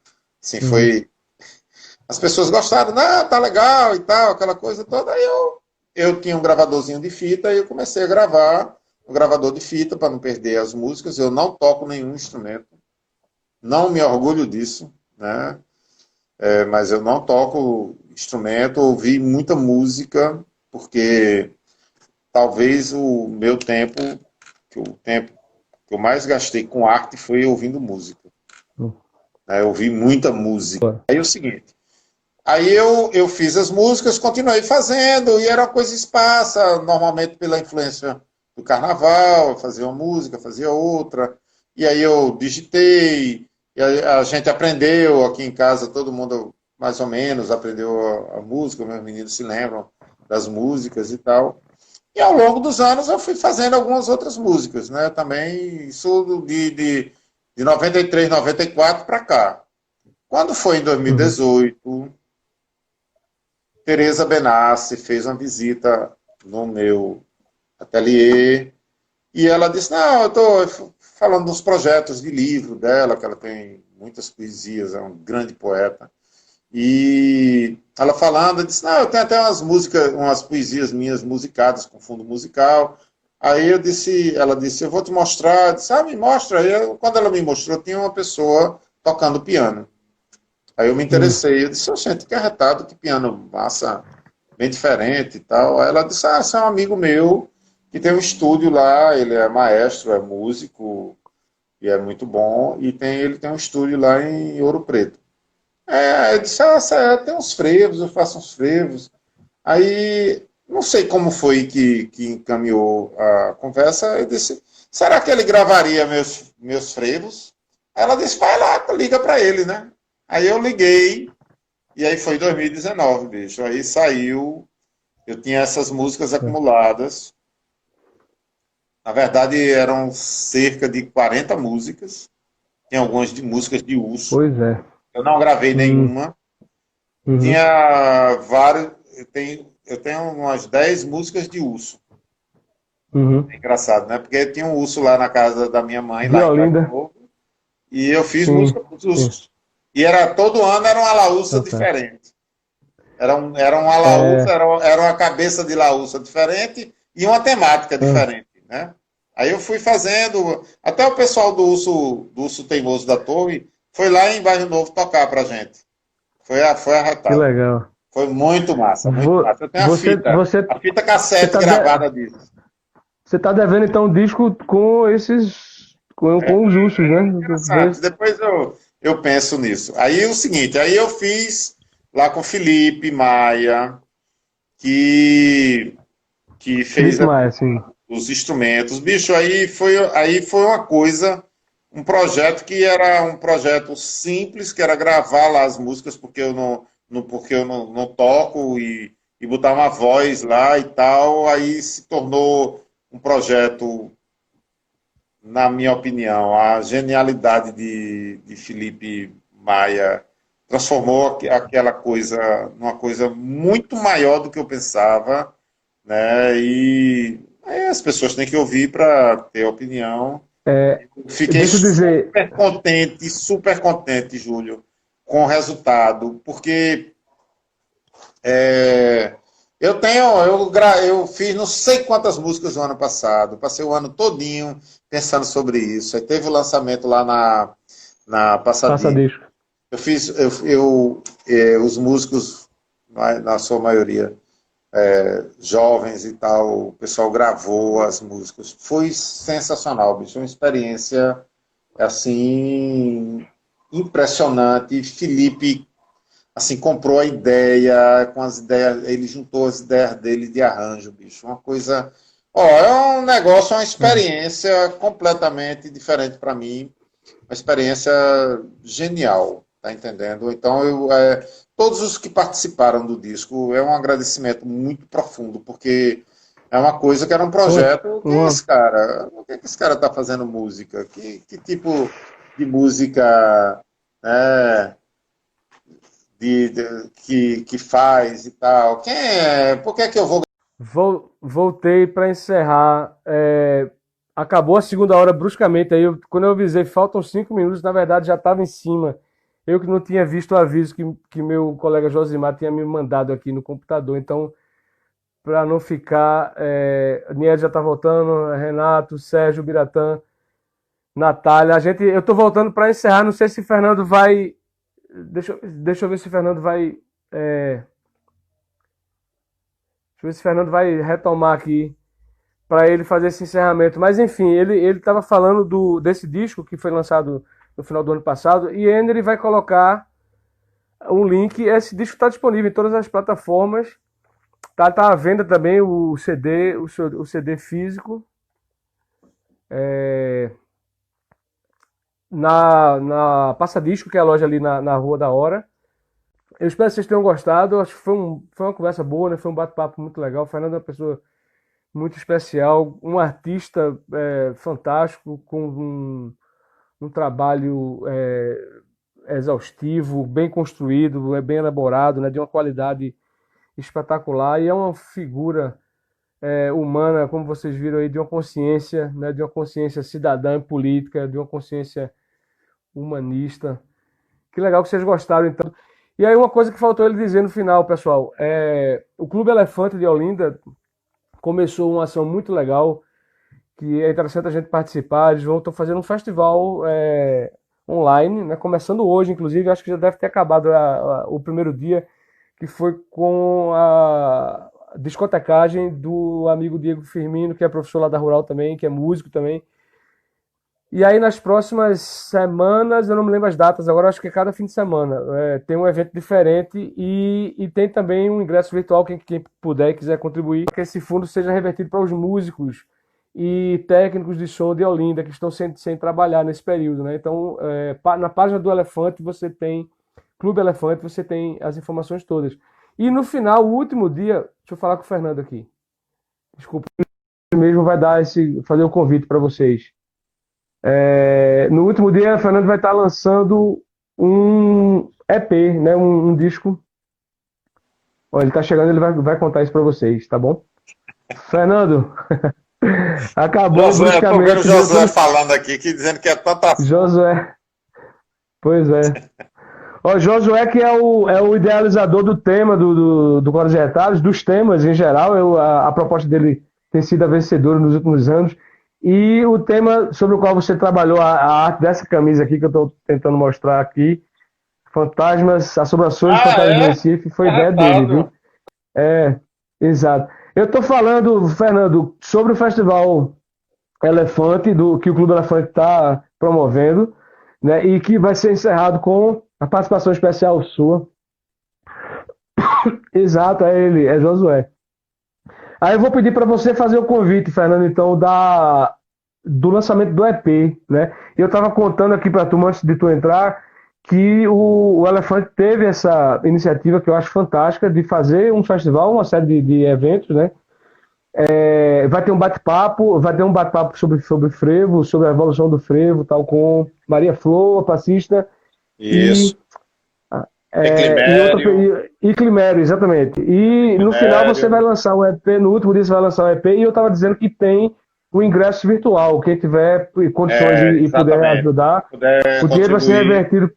Assim, foi... As pessoas gostaram, tá legal e tal, aquela coisa toda, aí eu tinha um gravadorzinho de fita, e eu comecei a gravar no gravador de fita, para não perder as músicas. Eu não toco nenhum instrumento, não me orgulho disso, né? Mas eu não toco instrumento, ouvi muita música, porque talvez o meu tempo, o tempo que eu mais gastei com arte foi ouvindo música. Eu ouvi muita música. Aí é o seguinte, aí eu fiz as músicas, continuei fazendo, e era uma coisa esparsa, normalmente pela influência do carnaval, eu fazia uma música, fazia outra, e aí eu digitei, e a gente aprendeu aqui em casa, todo mundo mais ou menos, aprendeu a música, meus meninos se lembram das músicas e tal. E ao longo dos anos eu fui fazendo algumas outras músicas, né? Também isso de 93, 94 para cá. Quando foi em Uhum. 2018, Tereza Benassi fez uma visita no meu ateliê e ela disse: Não, eu estou falando dos projetos de livro dela, que ela tem muitas poesias, é um grande poeta. E ela falando, disse: Não, eu tenho até umas músicas, umas poesias minhas musicadas com fundo musical. Aí ela disse: Eu vou te mostrar. Eu disse: Ah, me mostra. Quando ela me mostrou, tinha uma pessoa tocando piano. Aí eu me Hum. interessei, eu disse: Gente, que arretado, que piano massa, bem diferente e tal. Aí ela disse: Ah, esse é um amigo meu que tem um estúdio lá, ele é maestro, é músico e é muito bom, e ele tem um estúdio lá em Ouro Preto. Eu disse: Ah, tem uns frevos, eu faço uns frevos. Aí, não sei como foi que encaminhou a conversa, eu disse: Será que ele gravaria meus frevos? Ela disse: Vai lá, liga para ele, né? Aí eu liguei, e aí foi 2019, bicho. Aí saiu, eu tinha essas músicas acumuladas. Na verdade, eram cerca de 40 músicas. Tem algumas músicas de Urso. Pois é. Eu não gravei Hum. nenhuma. Uhum. Tinha vários. Eu tenho umas 10 músicas de Urso. Uhum. É engraçado, né? Porque tinha um urso lá na casa da minha mãe, De lá em Bairro Olinda. Novo, e eu fiz Sim, música para os sim. ursos. E todo ano era uma laúça Tá certo. diferente. Era uma laúça, É, era uma cabeça de laúça diferente e uma temática ah, diferente, né? Aí eu fui fazendo, até o pessoal do urso Teimoso da Torre foi lá em Bairro Novo tocar pra gente. Foi que arretado. legal. Foi muito massa, muito Vo- massa. Eu tenho Você, você, a fita você cassete tá, gravada disso. você tá devendo então um disco com com os ursos, né? Interessante. Depois eu penso nisso. Aí é o seguinte, aí eu fiz lá com o Felipe Maia, que, que fez Felipe Maia, sim. os instrumentos. Bicho, aí foi uma coisa, um projeto que era um projeto simples, que era gravar lá as músicas, porque eu não toco e botar uma voz lá e tal. Aí se tornou um projeto, na minha opinião, a genialidade de Felipe Maia transformou aquela coisa numa coisa muito maior do que eu pensava, né? E aí as pessoas têm que ouvir para ter opinião. É, Fiquei deixa eu dizer, super contente, Júlio, com o resultado, porque é, eu fiz não sei quantas músicas no ano passado, passei o ano todinho pensando sobre isso. Aí teve o lançamento lá na passa Passadisco. disco. Eu fiz, os músicos, na sua maioria, jovens e tal, o pessoal gravou as músicas. Foi sensacional, bicho, uma experiência assim impressionante. Felipe assim comprou a ideia, com as ideias, ele juntou as ideias dele de arranjo, bicho, uma coisa, é um negócio, uma É. experiência completamente diferente para mim, uma experiência genial, tá entendendo? Então todos os que participaram do disco é um agradecimento muito profundo, porque é uma coisa que era um Uma, projeto. Quem é esse uma, cara? Por que esse cara está fazendo música? Que tipo de música, né, que faz e tal? Quem é? Por que eu vou. voltei para encerrar. Acabou a segunda hora bruscamente. Quando eu avisei, faltam 5 minutos, na verdade já estava em cima. Eu que não tinha visto o aviso que meu colega Josimar tinha me mandado aqui no computador. Então, para não ficar. Niel já está voltando, Renato, Sérgio, Biratã, Natália. Eu estou voltando para encerrar. Não sei se Fernando vai. Deixa eu ver se Fernando vai. É, deixa eu ver se Fernando vai retomar aqui para ele fazer esse encerramento. Mas enfim, ele estava falando desse disco que foi lançado no final do ano passado e ele vai colocar um link. Esse disco está disponível em todas as plataformas. Tá à venda também o CD, o CD físico na Passa Disco, que é a loja ali na Rua da Hora. Eu espero que vocês tenham gostado. Eu acho que foi uma conversa boa, né? Foi um bate-papo muito legal. O Fernando é uma pessoa muito especial, um artista fantástico, com um trabalho exaustivo, bem construído, bem elaborado, né? De uma qualidade espetacular. E é uma figura humana, como vocês viram aí, de uma consciência, né? De uma consciência cidadã e política, de uma consciência humanista. Que legal que vocês gostaram, então. E aí uma coisa que faltou ele dizer no final, pessoal, o Clube Elefante de Olinda começou uma ação muito legal, que é interessante a gente participar. Eles estão fazendo um festival online, né? Começando hoje, inclusive, acho que já deve ter acabado o primeiro dia, que foi com a discotecagem do amigo Diego Firmino, que é professor lá da Rural também, que é músico também. E aí nas próximas semanas, eu não me lembro as datas, agora acho que é cada fim de semana, tem um evento diferente e tem também um ingresso virtual, quem puder e quiser contribuir, para que esse fundo seja revertido para os músicos e técnicos de som de Olinda que estão sem trabalhar nesse período, né? Então, na página do Elefante você tem, Clube Elefante, você tem as informações todas. E no final, o último dia, deixa eu falar com o Fernando aqui. Desculpa, ele mesmo vai fazer o convite para vocês. No último dia, o Fernando vai estar lançando um EP, né? Um disco. Ó, ele está chegando, ele vai contar isso para vocês, tá bom? Fernando, acabou Josué, tô vendo o bruscamente. Josué falando aqui, dizendo que é tanta. Josué, pois é. Ó, Josué, que é o idealizador do tema do Coros e Retalhos, dos temas em geral. A proposta dele tem sido a vencedora nos últimos anos. E o tema sobre o qual você trabalhou, a arte dessa camisa aqui, que eu estou tentando mostrar aqui, Fantasmas, Assombrações e Fantasmas do Recife, foi ideia dele, viu? Exato. Eu estou falando, Fernando, sobre o Festival Elefante, que o Clube Elefante está promovendo, né, e que vai ser encerrado com a participação especial sua. Exato, é ele, é Josué. Aí eu vou pedir para você fazer o convite, Fernando, então, do lançamento do EP, né? Eu estava contando aqui para tu, antes de tu entrar, que o Elefante teve essa iniciativa que eu acho fantástica de fazer um festival, uma série de eventos, né? Vai ter um bate-papo sobre frevo, sobre a evolução do frevo, tal, com Maria Flor, a passista, Isso. e Climério, exatamente. E no final você vai lançar o EP, no último dia você vai lançar o EP, e eu estava dizendo que tem o ingresso virtual, quem tiver condições e puder ajudar, o dinheiro vai ser revertido,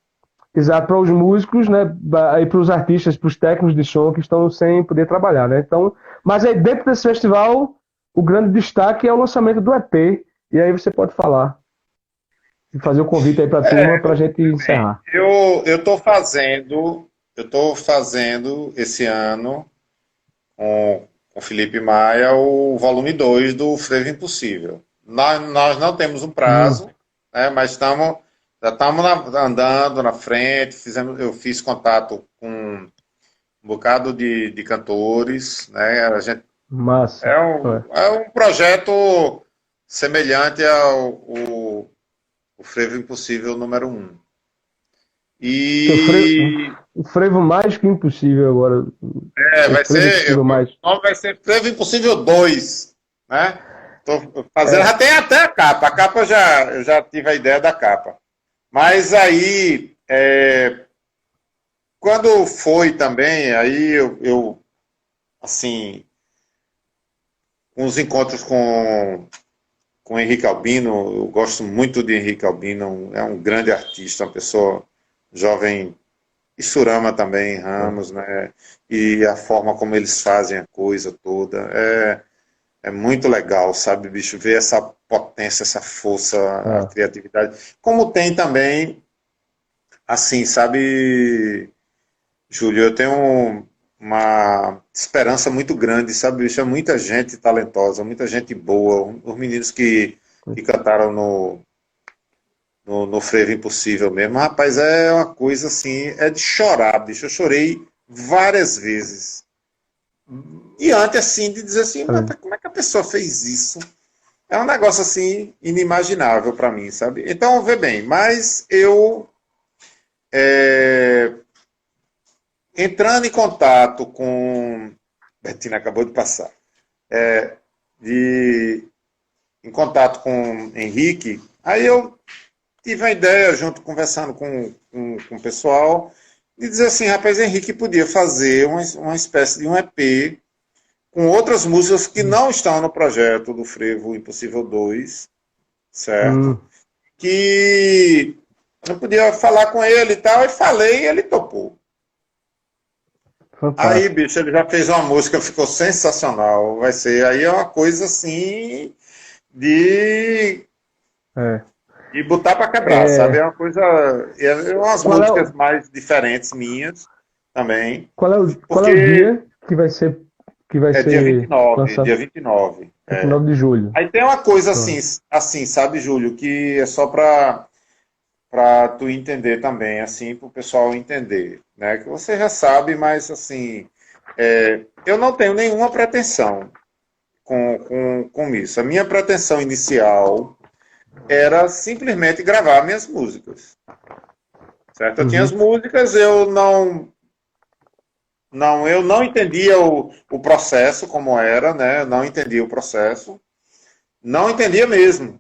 exato, para os músicos, né, e para os artistas, para os técnicos de som que estão sem poder trabalhar, né? Então, mas aí dentro desse festival, o grande destaque é o lançamento do EP, e aí você pode falar e fazer o convite aí para a turma para a gente encerrar. Eu estou fazendo esse ano com o Felipe Maia o volume 2 do Frevo Impossível. Nós não temos um prazo, né, mas já estamos andando na frente, eu fiz contato com um bocado de cantores, né, a gente, Massa. é um projeto semelhante ao o Frevo Impossível número 1. O frevo mais que impossível agora. Vai ser. O nome vai ser Frevo Impossível 2. Né? Tô fazendo. Já tem até a capa. A capa eu já tive a ideia da capa. Mas aí. Quando foi também, aí eu assim. Uns encontros com Henrique Albino, eu gosto muito de Henrique Albino, é um grande artista, uma pessoa jovem, e Surama também, Ramos, né? E a forma como eles fazem a coisa toda, é muito legal, sabe, bicho, ver essa potência, essa força, a criatividade, como tem também, assim, sabe, Júlio, eu tenho uma esperança muito grande, sabe, bicho, é muita gente talentosa, muita gente boa, os meninos que cantaram no Frevo Impossível mesmo, rapaz, é uma coisa assim, é de chorar, bicho, eu chorei várias vezes, e antes assim, de dizer assim, como é que a pessoa fez isso? É um negócio assim, inimaginável para mim, sabe, então, vê bem, mas eu entrando em contato com... Betina acabou de passar. Em contato com Henrique, aí eu tive a ideia, conversando com o pessoal, de dizer assim, rapaz, Henrique podia fazer uma espécie de um EP com outras músicas que não estão no projeto do Frevo Impossível 2, certo? Que eu podia falar com ele e tal, e falei e ele topou. Fantástico. Aí, bicho, ele já fez uma música, ficou sensacional. Vai ser, aí é uma coisa assim de botar pra quebrar, sabe? É uma coisa, umas músicas mais diferentes minhas também. Qual é o dia que vai ser dia 29, lançado? dia 29. 29 de julho. Aí tem uma coisa assim, sabe, Júlio, que é só para tu entender também, assim, para o pessoal entender, né? Que você já sabe, mas assim, eu não tenho nenhuma pretensão com isso. A minha pretensão inicial era simplesmente gravar minhas músicas, certo? Eu tinha as músicas, eu não entendia o processo como era, né? Eu não entendia o processo. Não entendia mesmo.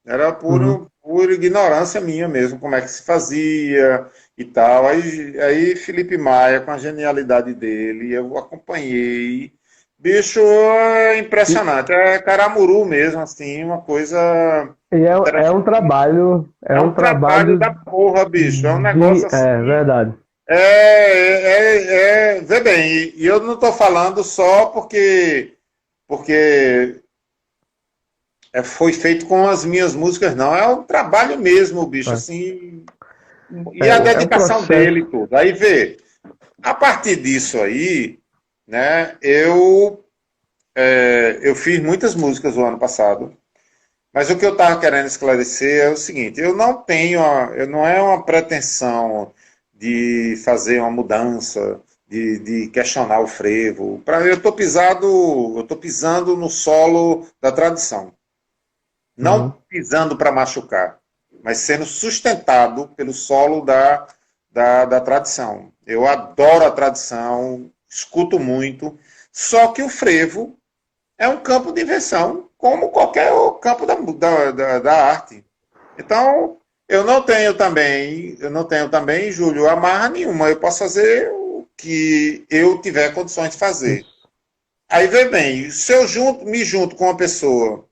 Era por ignorância minha mesmo, como é que se fazia e tal. Aí Felipe Maia, com a genialidade dele, eu acompanhei. Bicho, é impressionante. É caramuru mesmo, assim, uma coisa... E é um trabalho... É um trabalho da porra, bicho. É um negócio assim... É verdade. Vê bem, e eu não estou falando só porque foi feito com as minhas músicas, não. É um trabalho mesmo, bicho, assim. E a dedicação dele e tudo. Aí vê, a partir disso aí, né, eu fiz muitas músicas o ano passado, mas o que eu estava querendo esclarecer é o seguinte, eu não é uma pretensão de fazer uma mudança, de questionar o frevo. Eu estou pisando no solo da tradição. Não pisando para machucar, mas sendo sustentado pelo solo da tradição. Eu adoro a tradição, escuto muito, só que o frevo é um campo de invenção, como qualquer campo da arte. Então, eu não tenho também, Júlio, amarra nenhuma. Eu posso fazer o que eu tiver condições de fazer. Aí vê bem, se eu me junto com uma pessoa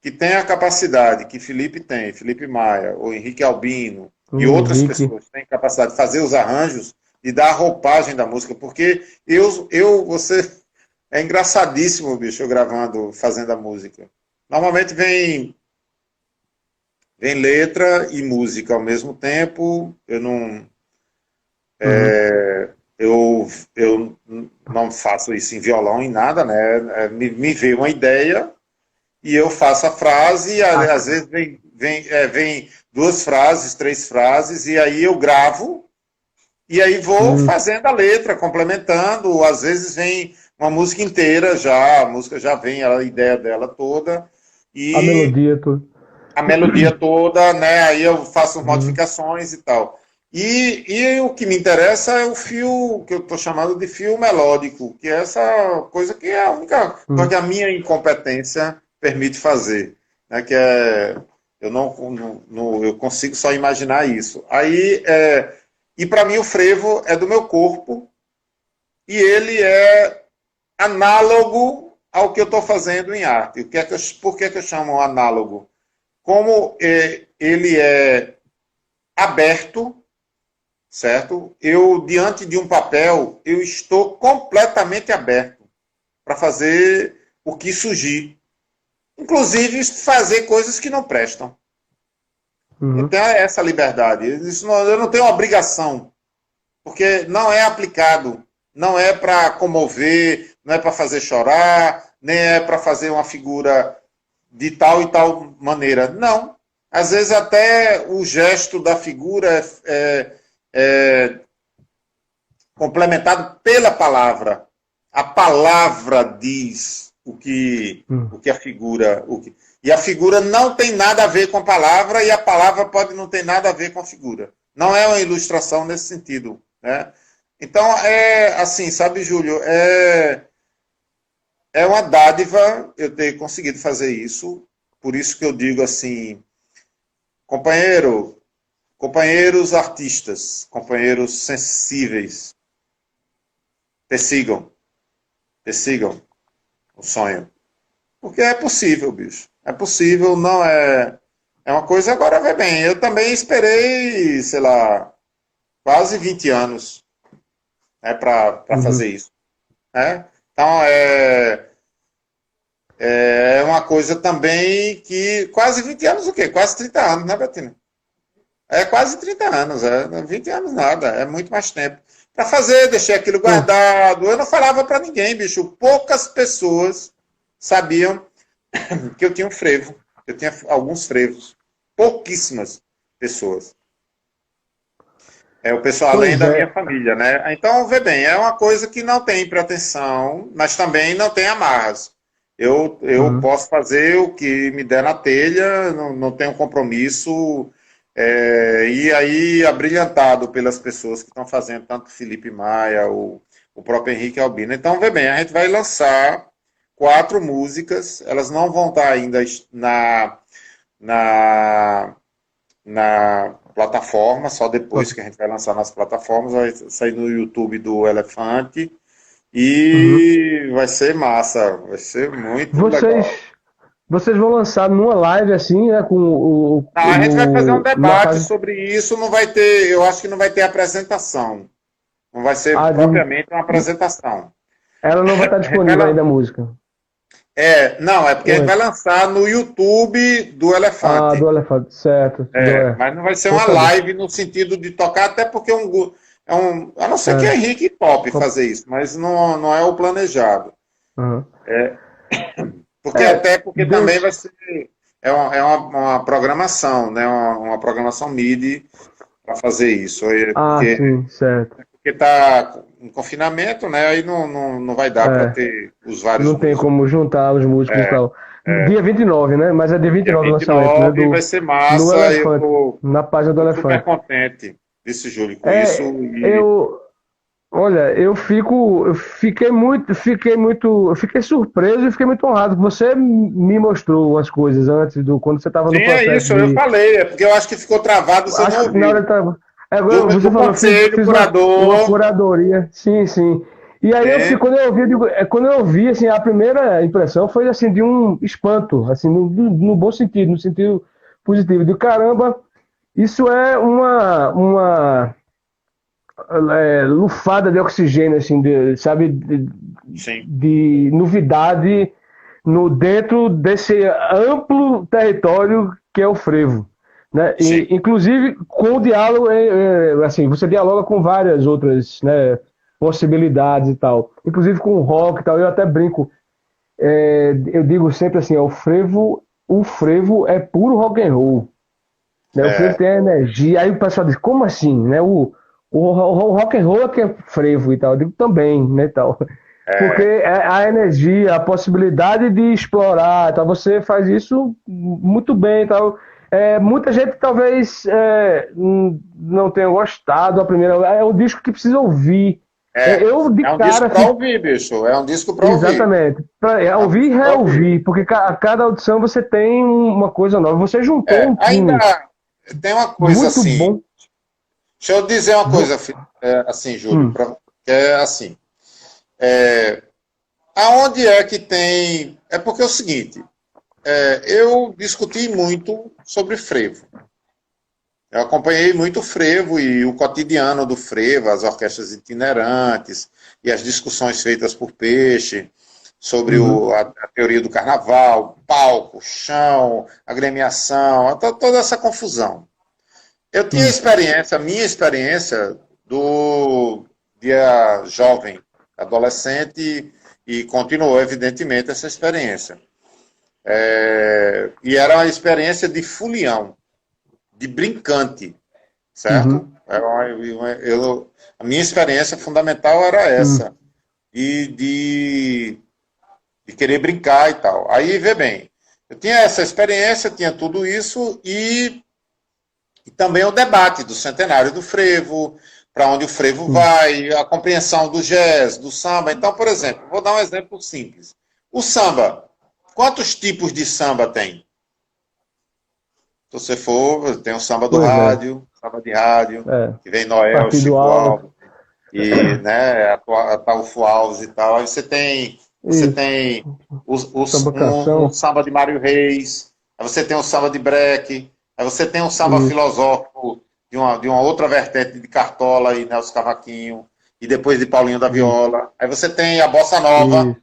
que tem a capacidade que Felipe tem, Felipe Maia, ou Henrique Albino, e outras pessoas que têm capacidade de fazer os arranjos e dar a roupagem da música, porque você... É engraçadíssimo, bicho, eu fazendo a música. Normalmente vem letra e música ao mesmo tempo. Eu não faço isso em violão, em nada, né? Me veio uma ideia e eu faço a frase, e às vezes vem 2 frases, 3 frases, e aí eu gravo, e aí vou fazendo a letra, complementando. Às vezes vem uma música inteira já, a música já vem, a ideia dela toda. E a melodia toda. A melodia toda, né? Aí eu faço modificações e tal. E o que me interessa é o fio, que eu estou chamando de fio melódico, que é essa coisa que é a única coisa que a minha incompetência permite fazer. Né? Que é, eu consigo só imaginar isso. Aí, e para mim o frevo é do meu corpo, e ele é análogo ao que eu estou fazendo em arte. Por que eu chamo análogo? Como ele é aberto, certo? Diante de um papel, eu estou completamente aberto para fazer o que surgir. Inclusive, fazer coisas que não prestam. Então, é essa liberdade. Eu não tenho obrigação, porque não é aplicado. Não é para comover, não é para fazer chorar, nem é para fazer uma figura de tal e tal maneira. Não. Às vezes até o gesto da figura é complementado pela palavra. A palavra diz o que a figura... E a figura não tem nada a ver com a palavra, e a palavra pode não ter nada a ver com a figura. Não é uma ilustração nesse sentido, né? Então, assim, sabe, Júlio, é uma dádiva eu ter conseguido fazer isso. Por isso que eu digo assim, companheiros artistas, companheiros sensíveis, persigam, persigam o sonho. Porque é possível, bicho. É possível, não é. É uma coisa, agora vê bem. Eu também esperei, sei lá, quase 20 anos, né, para Uhum. fazer isso. Né? Então, é uma coisa também que. Quase 20 anos o quê? Quase 30 anos, né, Betina? É quase 30 anos, 20 anos nada, é muito mais tempo. Para fazer, deixei aquilo Sim. guardado. Eu não falava para ninguém, bicho. Poucas pessoas sabiam que eu tinha um frevo. Eu tinha alguns frevos. Pouquíssimas pessoas. É o pessoal além Pois da minha é. família, né? Então, vê bem, é uma coisa que não tem pretensão, mas também não tem amarras. Eu Uhum. posso fazer o que me der na telha, não tenho compromisso. E aí, abrilhantado pelas pessoas que estão fazendo, tanto o Felipe Maia, o próprio Henrique Albino. Então, vê bem, a gente vai lançar 4 músicas, elas não vão estar ainda na, na plataforma, só depois que a gente vai lançar nas plataformas, vai sair no YouTube do Elefante Uhum. e vai ser massa, vai ser muito legal. Vocês, vocês vão lançar numa live assim, né, com Não, a gente vai fazer um na debate fase sobre isso, não vai ter, eu acho que não vai ter apresentação, não vai ser a de, propriamente uma apresentação. ela não vai estar A gente vai disponível ainda a música. não, é porque a gente Oi. vai lançar no YouTube do Ah, Elefante. do elefante, certo. Mas não vai ser Bom uma saber. live no sentido de tocar, até porque a não ser que É. é Henrique Pop com- fazer isso, mas não é o planejado. Aham. Até porque também Deixa. vai ser uma programação, né? Uma programação MIDI para fazer isso. Ah, Porque sim, certo. está em confinamento, né? Aí não vai dar para É, ter os vários não tem músicos. como juntar os músicos e tal. Dia 29, né? Mas é dia vinte e Dia nove o vinte e lançamento, né? nove vai ser No massa. Elefante, na página do Tô super Elefante. contente desse Júlio com isso. É, eu, olha, eu fiquei surpreso e fiquei muito honrado. Você me mostrou umas coisas antes quando você estava Sim, no é processo isso, eu de, falei, é porque eu acho que ficou travado, você acho não que na hora ouviu. de tava, Do, agora você do falou, conselho fiz uma curador, curadoria, sim, sim. E aí né? quando eu ouvi, quando eu vi, assim, a primeira impressão foi assim de um espanto, assim, no bom sentido, no sentido positivo, de caramba, isso é uma lufada de oxigênio, assim, sabe, Sim, de novidade no dentro desse amplo território que é o frevo, né? sim. Inclusive com o diálogo, assim, você dialoga com várias outras, né, possibilidades e tal, inclusive com o rock e tal. Eu até brinco, eu digo sempre assim, o frevo é puro rock and roll, né? O frevo É, tem a energia. Aí o pessoal diz, como assim, né? O rock and roll é que é frevo e tal. Eu digo também, né, tal. Porque é, a energia, a possibilidade de explorar, então você faz isso muito bem e tal. Muita gente talvez não tenha gostado a primeira. É um disco que precisa ouvir. Eu de é um cara disco para assim, ouvir, bicho. É um disco para ouvir. exatamente, para É um ouvir e disco para ouvir. reouvir, porque a cada audição você tem uma coisa nova. Você juntou Ainda tem uma coisa muito assim. bom. Deixa eu dizer uma Vo- coisa, assim, Júlio, Hum, que é assim. É, aonde é que tem. É porque é o seguinte: eu discuti muito sobre frevo. Eu acompanhei muito o frevo e o cotidiano do frevo, as orquestras itinerantes e as discussões feitas por Peixe sobre uhum, a teoria do carnaval, palco, chão, agremiação, toda essa confusão. Eu tinha hum, experiência, a minha experiência do dia jovem, adolescente, e continuou, evidentemente, essa experiência. E era uma experiência de fulião, de brincante, certo? uhum, A minha experiência fundamental era hum, essa, e de querer brincar e tal. Aí, vê bem, eu tinha essa experiência, tinha tudo isso, e também o debate do centenário do frevo, para onde o frevo vai, a compreensão do jazz, do samba. Então, por exemplo, vou dar um exemplo simples. O samba, quantos tipos de samba tem? Se você for, tem o samba do rádio, samba de rádio, que vem Noel, Chico Alves, e né, Ataúfo Alves e tal. Aí você tem o samba de Mário Reis, aí você tem o samba de breque, aí você tem o samba filosófico de uma outra vertente de Cartola e Nelson Cavaquinho, e depois de Paulinho da Viola. Aí você tem a Bossa Nova,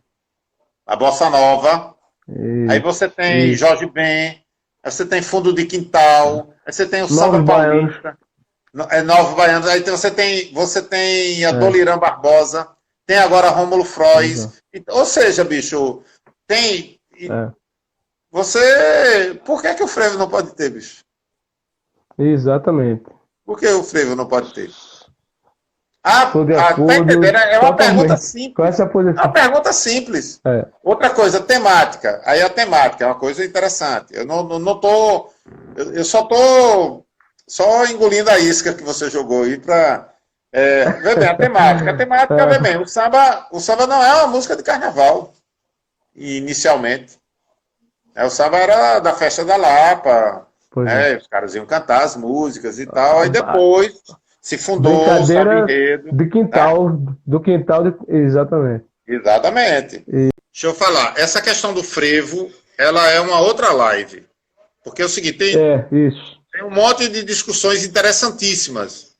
aí você tem Jorge Ben, aí você tem Fundo de Quintal, aí você tem o samba paulista, Novo Baiano, aí você tem a Dolirã Barbosa, tem agora Rômulo Frois, ou seja, bicho, tem... Você... Por que o frevo não pode ter, bicho? Exatamente. Por que o frevo não pode ter? Tá entendendo? É uma pergunta simples. Com essa posição. É uma pergunta simples. Outra coisa, temática. Aí a temática é uma coisa interessante. Eu não tô... Eu só tô engolindo a isca que você jogou aí para... Vê bem, a temática. Vê bem, o samba não é uma música de carnaval, inicialmente. O samba era da festa da Lapa, os caras iam cantar as músicas e tal, aí depois se fundou o samba enredo. Do quintal, exatamente. Exatamente. Deixa eu falar, essa questão do frevo, ela é uma outra live, porque é o seguinte, tem um monte de discussões interessantíssimas,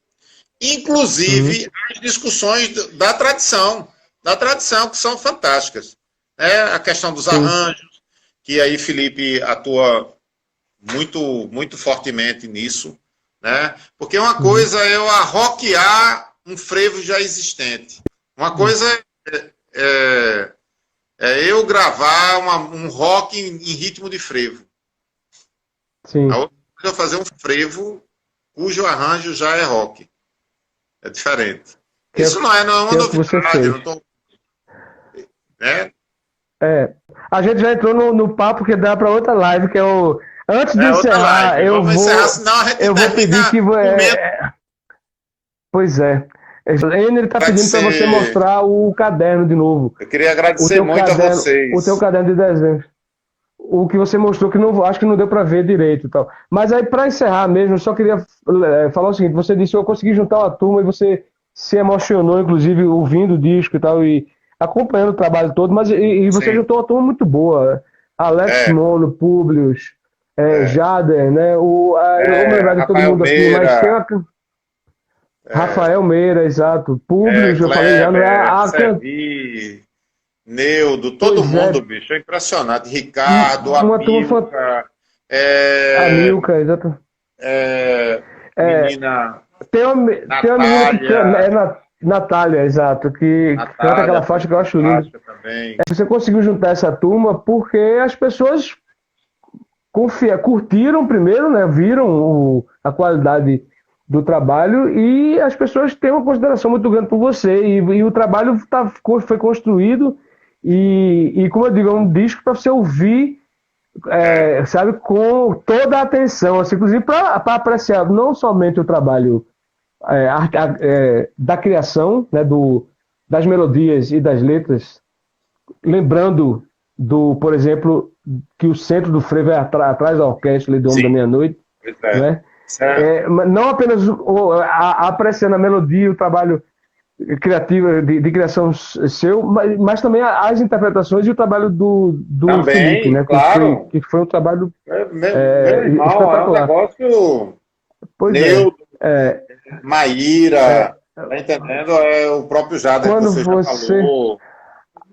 inclusive as discussões da tradição, que são fantásticas. A questão dos arranjos, que aí Felipe atua muito, muito fortemente nisso, né? Porque uma coisa é eu arroquear um frevo já existente. Uma coisa é eu gravar um rock em ritmo de frevo. Sim. A outra coisa é eu fazer um frevo cujo arranjo já é rock. É diferente. Isso não é uma novidade. Não tô... A gente já entrou no papo que dá para outra live, que é o... Antes de encerrar, eu vou pedir que... Pois é. Ele está pedindo para você mostrar o caderno de novo. Eu queria agradecer muito a vocês. O teu caderno de desenho. O que você mostrou, que não, acho que não deu para ver direito e tal. Mas aí, para encerrar mesmo, eu só queria falar o seguinte. Você disse, eu consegui juntar uma turma e você se emocionou, inclusive, ouvindo o disco e tal, e acompanhando o trabalho todo, mas e você juntou uma turma muito boa. Alex Mono, Publius, Jader, né? Eu vou lembrar de todo mundo aqui, mas tem uma... Rafael Meira, exato. Publius, eu falei já, não é Neudo, todo mundo, bicho, é impressionante. Ricardo, Amilca, exato. Menina. Tem uma menina que é Natália, exato, que canta aquela faixa que eu acho linda. Você conseguiu juntar essa turma porque as pessoas curtiram primeiro, né? Viram a qualidade do trabalho e as pessoas têm uma consideração muito grande por você e o trabalho foi construído e como eu digo, é um disco para você ouvir, sabe, com toda a atenção, assim, inclusive para apreciar não somente o trabalho da criação, né, das melodias e das letras, lembrando por exemplo, que o centro do frevo é atrás da orquestra do Homem da Meia-Noite, né? Não apenas apreciando a melodia, o trabalho criativo de criação seu, mas também as interpretações e o trabalho do Felipe, né? Claro. Que foi um trabalho espetacular. É um negócio Neudo, Maíra, tá entendendo? É o próprio Jader que você já falou.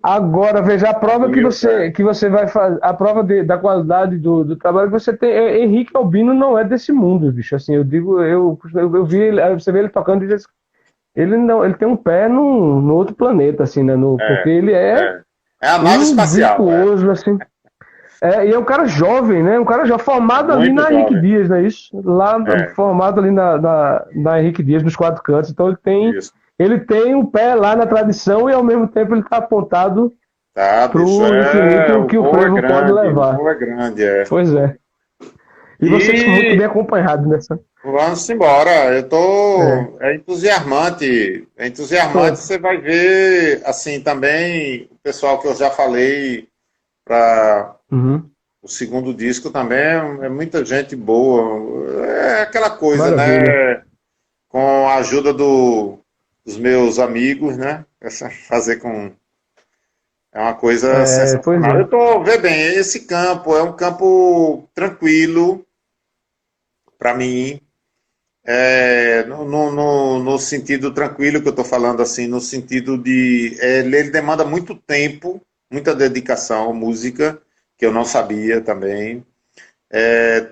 Agora, veja a prova que você vai fazer, a prova da qualidade do trabalho que você tem. Henrique Albino não é desse mundo, bicho. Assim, eu digo, eu vi ele, você vê ele tocando e diz, ele tem um pé no outro planeta, assim, né? Porque ele é a nave espacial. Virtuoso, assim. E é um cara jovem, né? Um cara já formado ali na Henrique Dias, não é isso? Formado ali na Henrique Dias, nos Quatro Cantos. Então ele tem um pé lá na tradição e ao mesmo tempo ele está apontado para o infinito que o frevo pode levar. O povo é grande, Pois é. E vocês são muito E bem acompanhados nessa. vamos embora. Eu É. tô. É entusiasmante. É entusiasmante. Pronto. Você vai ver, assim, também o pessoal que eu já falei para Uhum. o segundo disco também é muita gente boa. É aquela coisa, Maravilha. né? Com a ajuda dos meus amigos, né? Fazer com. É uma coisa Pois sensacional. é. Eu tô, vê bem, esse campo é um campo tranquilo para mim. No sentido tranquilo que eu estou falando, assim, no sentido de. Ele demanda muito tempo, muita dedicação, música, que eu não sabia também.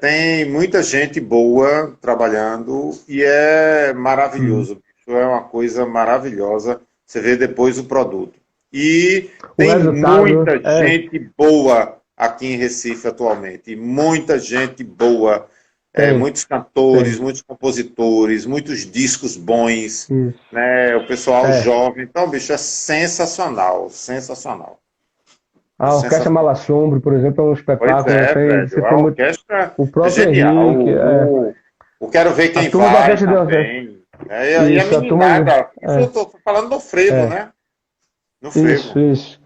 Tem muita gente boa trabalhando e é Uhum. maravilhoso. Bicho, é uma coisa maravilhosa. Você vê depois o produto. E O tem resultado muita gente boa aqui em Recife atualmente. Muita gente boa. tem, Muitos cantores, tem. muitos compositores, muitos discos bons, Isso. né? O pessoal É. jovem. Então, bicho, é sensacional, sensacional. É A Orquestra sensacional. Malassombro, por exemplo, é um Pois espetáculo. é, Você velho. tem A muito. orquestra O é próprio genial. Henrique, O Quero Ver a Quem turma da Vai Orquestra de Orquestra. também. E a Isso, a turma. meninada. Isso eu É, tô falando do frevo, é, né? No isso, frevo. isso.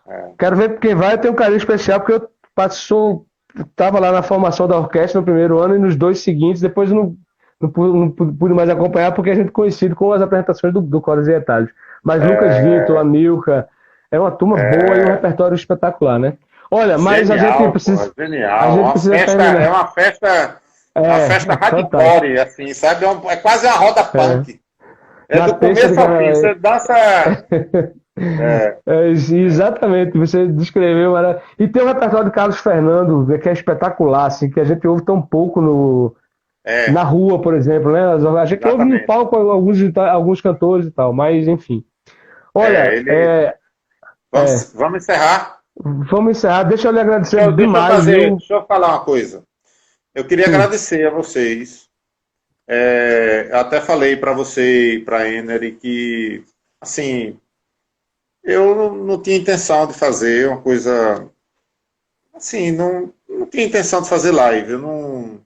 É, Quero ver quem vai, eu tenho um carinho especial, porque eu estava lá na formação da orquestra no primeiro ano e nos dois seguintes, depois eu não pude mais acompanhar, porque a gente é conhecido com as apresentações do Coros e Retalhos. Mas Lucas Vinto, é, Amilcar, é uma turma boa e um é repertório espetacular, né? Olha, mas a gente genial, pô, precisa, a genial. gente precisa É terminar. uma festa Fantástico. hardcore, assim, sabe? É quase uma roda É. punk. É Na do terça de começo ao fim. carnaval. Você dança. É, Exatamente, você descreveu. E tem o repertório de Carlos Fernando, que é espetacular, assim, que a gente ouve tão pouco na é, rua, por exemplo, né? A gente ouve no exatamente. palco alguns cantores e tal, mas enfim. Olha, Ele. Vamos encerrar. vamos encerrar. Deixa eu lhe agradecer demais, viu? Deixa eu falar uma coisa. Eu queria Sim. agradecer a vocês. Eu até falei para você e para a Ener que, assim, eu não tinha intenção de fazer uma coisa, assim, não tinha intenção de fazer live. Eu não, Uhum.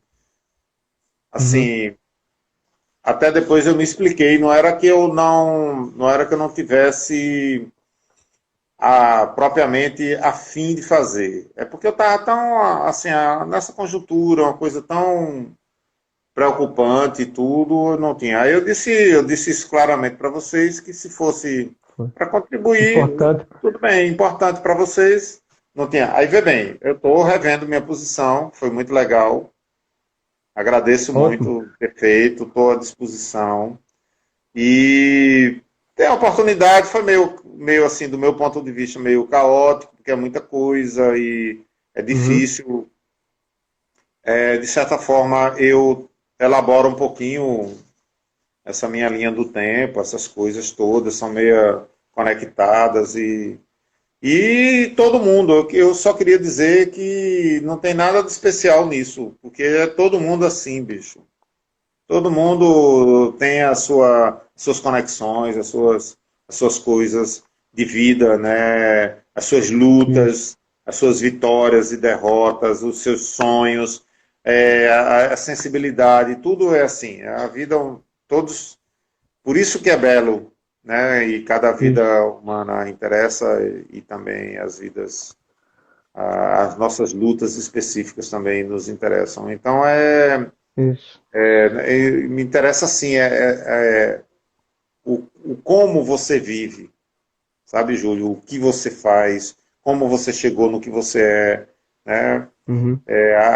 assim, até depois eu me expliquei. Não era que eu não tivesse propriamente a fim de fazer. É porque eu estava tão, assim, nessa conjuntura, uma coisa tão preocupante e tudo, eu não tinha. Aí eu disse isso claramente para vocês, que se fosse Foi para contribuir, importante. tudo bem, importante para vocês, não tinha. Aí vê bem, eu estou revendo minha posição, foi muito legal, agradeço Ótimo. muito ter feito, estou à disposição. E ter a oportunidade foi meio assim, do meu ponto de vista, meio caótico, porque é muita coisa e é Uhum. difícil. De certa forma, eu elaboro um pouquinho essa minha linha do tempo, essas coisas todas são meio conectadas e todo mundo. Eu só queria dizer que não tem nada de especial nisso, porque é todo mundo assim, bicho. Todo mundo tem suas conexões, as suas coisas de vida, né? As suas Isso. lutas, as suas vitórias e derrotas, os seus sonhos, a sensibilidade, tudo é assim. A vida, todos. Por isso que é belo, né? E cada Isso. vida humana interessa e também as nossas lutas específicas também nos interessam. Então Isso. me interessa assim o como você vive, sabe, Júlio? O que você faz, como você chegou no que você né? Uhum.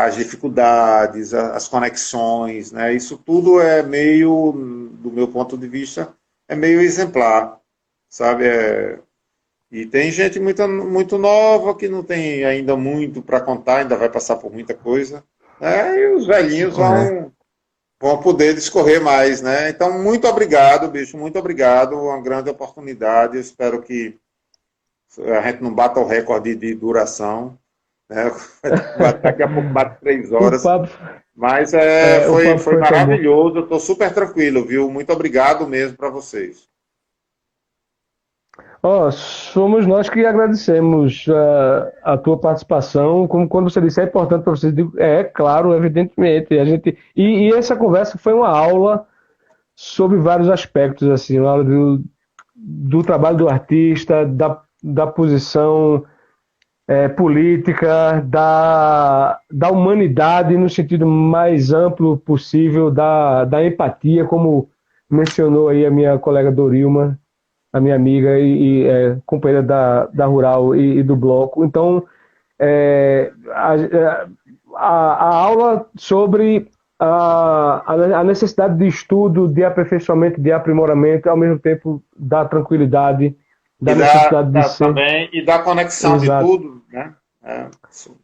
As dificuldades, as conexões, né? Isso tudo é meio, do meu ponto de vista, é meio exemplar, sabe? E tem gente muito nova que não tem ainda muito para contar, ainda vai passar por muita coisa, né? E os velhinhos É. vão poder discorrer mais, né? Então, muito obrigado, bicho, muito obrigado, uma grande oportunidade. Eu espero que a gente não bata o recorde de duração, né? Daqui a pouco bate 3 horas. O papo, Mas o papo foi foi tão bom. maravilhoso. Eu estou super tranquilo, viu? Muito obrigado mesmo para vocês. Ó, somos nós que agradecemos a tua participação. Como quando você disse, é importante para vocês. É claro, evidentemente. E essa conversa foi uma aula sobre vários aspectos, assim, uma aula do trabalho do artista, da posição política, da humanidade no sentido mais amplo possível, da empatia, como mencionou aí a minha colega Dorilma, a minha amiga e companheira da Rural e do Bloco. Então, é, a aula sobre a necessidade de estudo, de aperfeiçoamento, de aprimoramento, ao mesmo tempo da tranquilidade, da necessidade de ser. Também, e da conexão de Exato, tudo, né? É,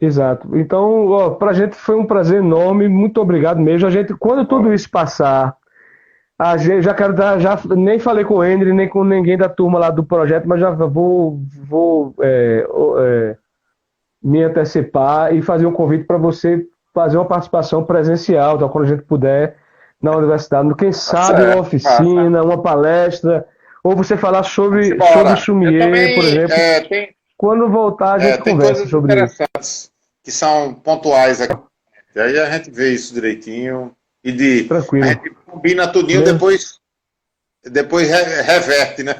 exato. Então, para a gente foi um prazer enorme, muito obrigado mesmo. A gente, quando tudo isso passar, a gente, já quero dar, já nem falei com o Henry, nem com ninguém da turma lá do projeto, mas já vou me antecipar e fazer um convite para você fazer uma participação presencial, então, quando a gente puder, na universidade. Quem tá sabe uma certo, massa. oficina, uma palestra, ou você falar Vamos sobre embora. Eu Sumier, por também, exemplo. Quando voltar, a gente tem conversa coisas sobre isso. interessantes que são pontuais aqui. E aí a gente vê isso direitinho a Tranquilo. gente combina tudinho, Mesmo? depois reverte, né?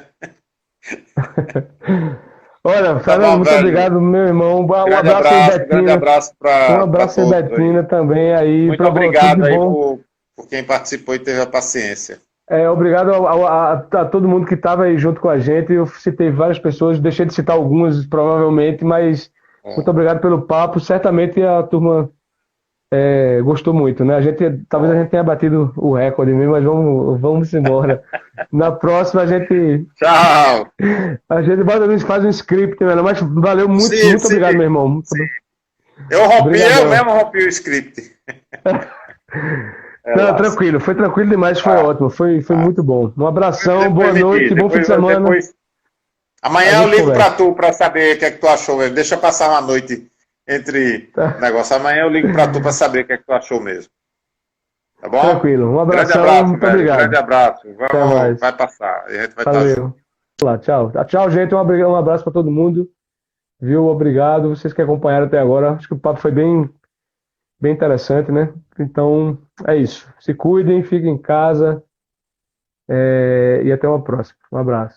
Olha, Tá Fernando, bom, muito velho. obrigado, meu irmão. Um abraço aí, Grande Betina. abraço Um para abraço aí, todos Betina, aí. também aí, Muito para tudo de obrigado aí bom. por quem participou e teve a paciência. Obrigado a todo mundo que estava aí junto com a gente. Eu citei várias pessoas, deixei de citar algumas, provavelmente, mas muito Bom, obrigado pelo papo. Certamente a turma gostou muito, né? Talvez a bom. gente tenha batido o recorde mesmo, mas vamos embora. Na próxima Tchau. a gente faz um script, né? Mas valeu muito, Sim, muito obrigado, sim. meu irmão. Eu Obrigadão. mesmo rompi o script. Não, Relaxa. tranquilo, foi tranquilo demais, foi Tá, ótimo, foi tá. muito bom. Um abração, Depois boa me noite, diz. bom fim de semana. A Amanhã eu gente ligo para conversa. tu para saber o que é que tu achou mesmo. Deixa eu passar uma noite entre Tá? negócio. Amanhã eu ligo para tu para saber o que é que tu achou mesmo. Tá bom? Tranquilo. Um Grande abração, abraço, muito velho. Grande obrigado. abraço. Até mais. Vai passar. E a gente vai estar junto. Valeu. Lá, tchau. Tchau, gente. Um abraço para todo mundo. Viu? Obrigado. Vocês que acompanharam até agora. Acho que o papo foi bem interessante, né? Então, é isso. Se cuidem, fiquem em casa, e até uma próxima. Um abraço.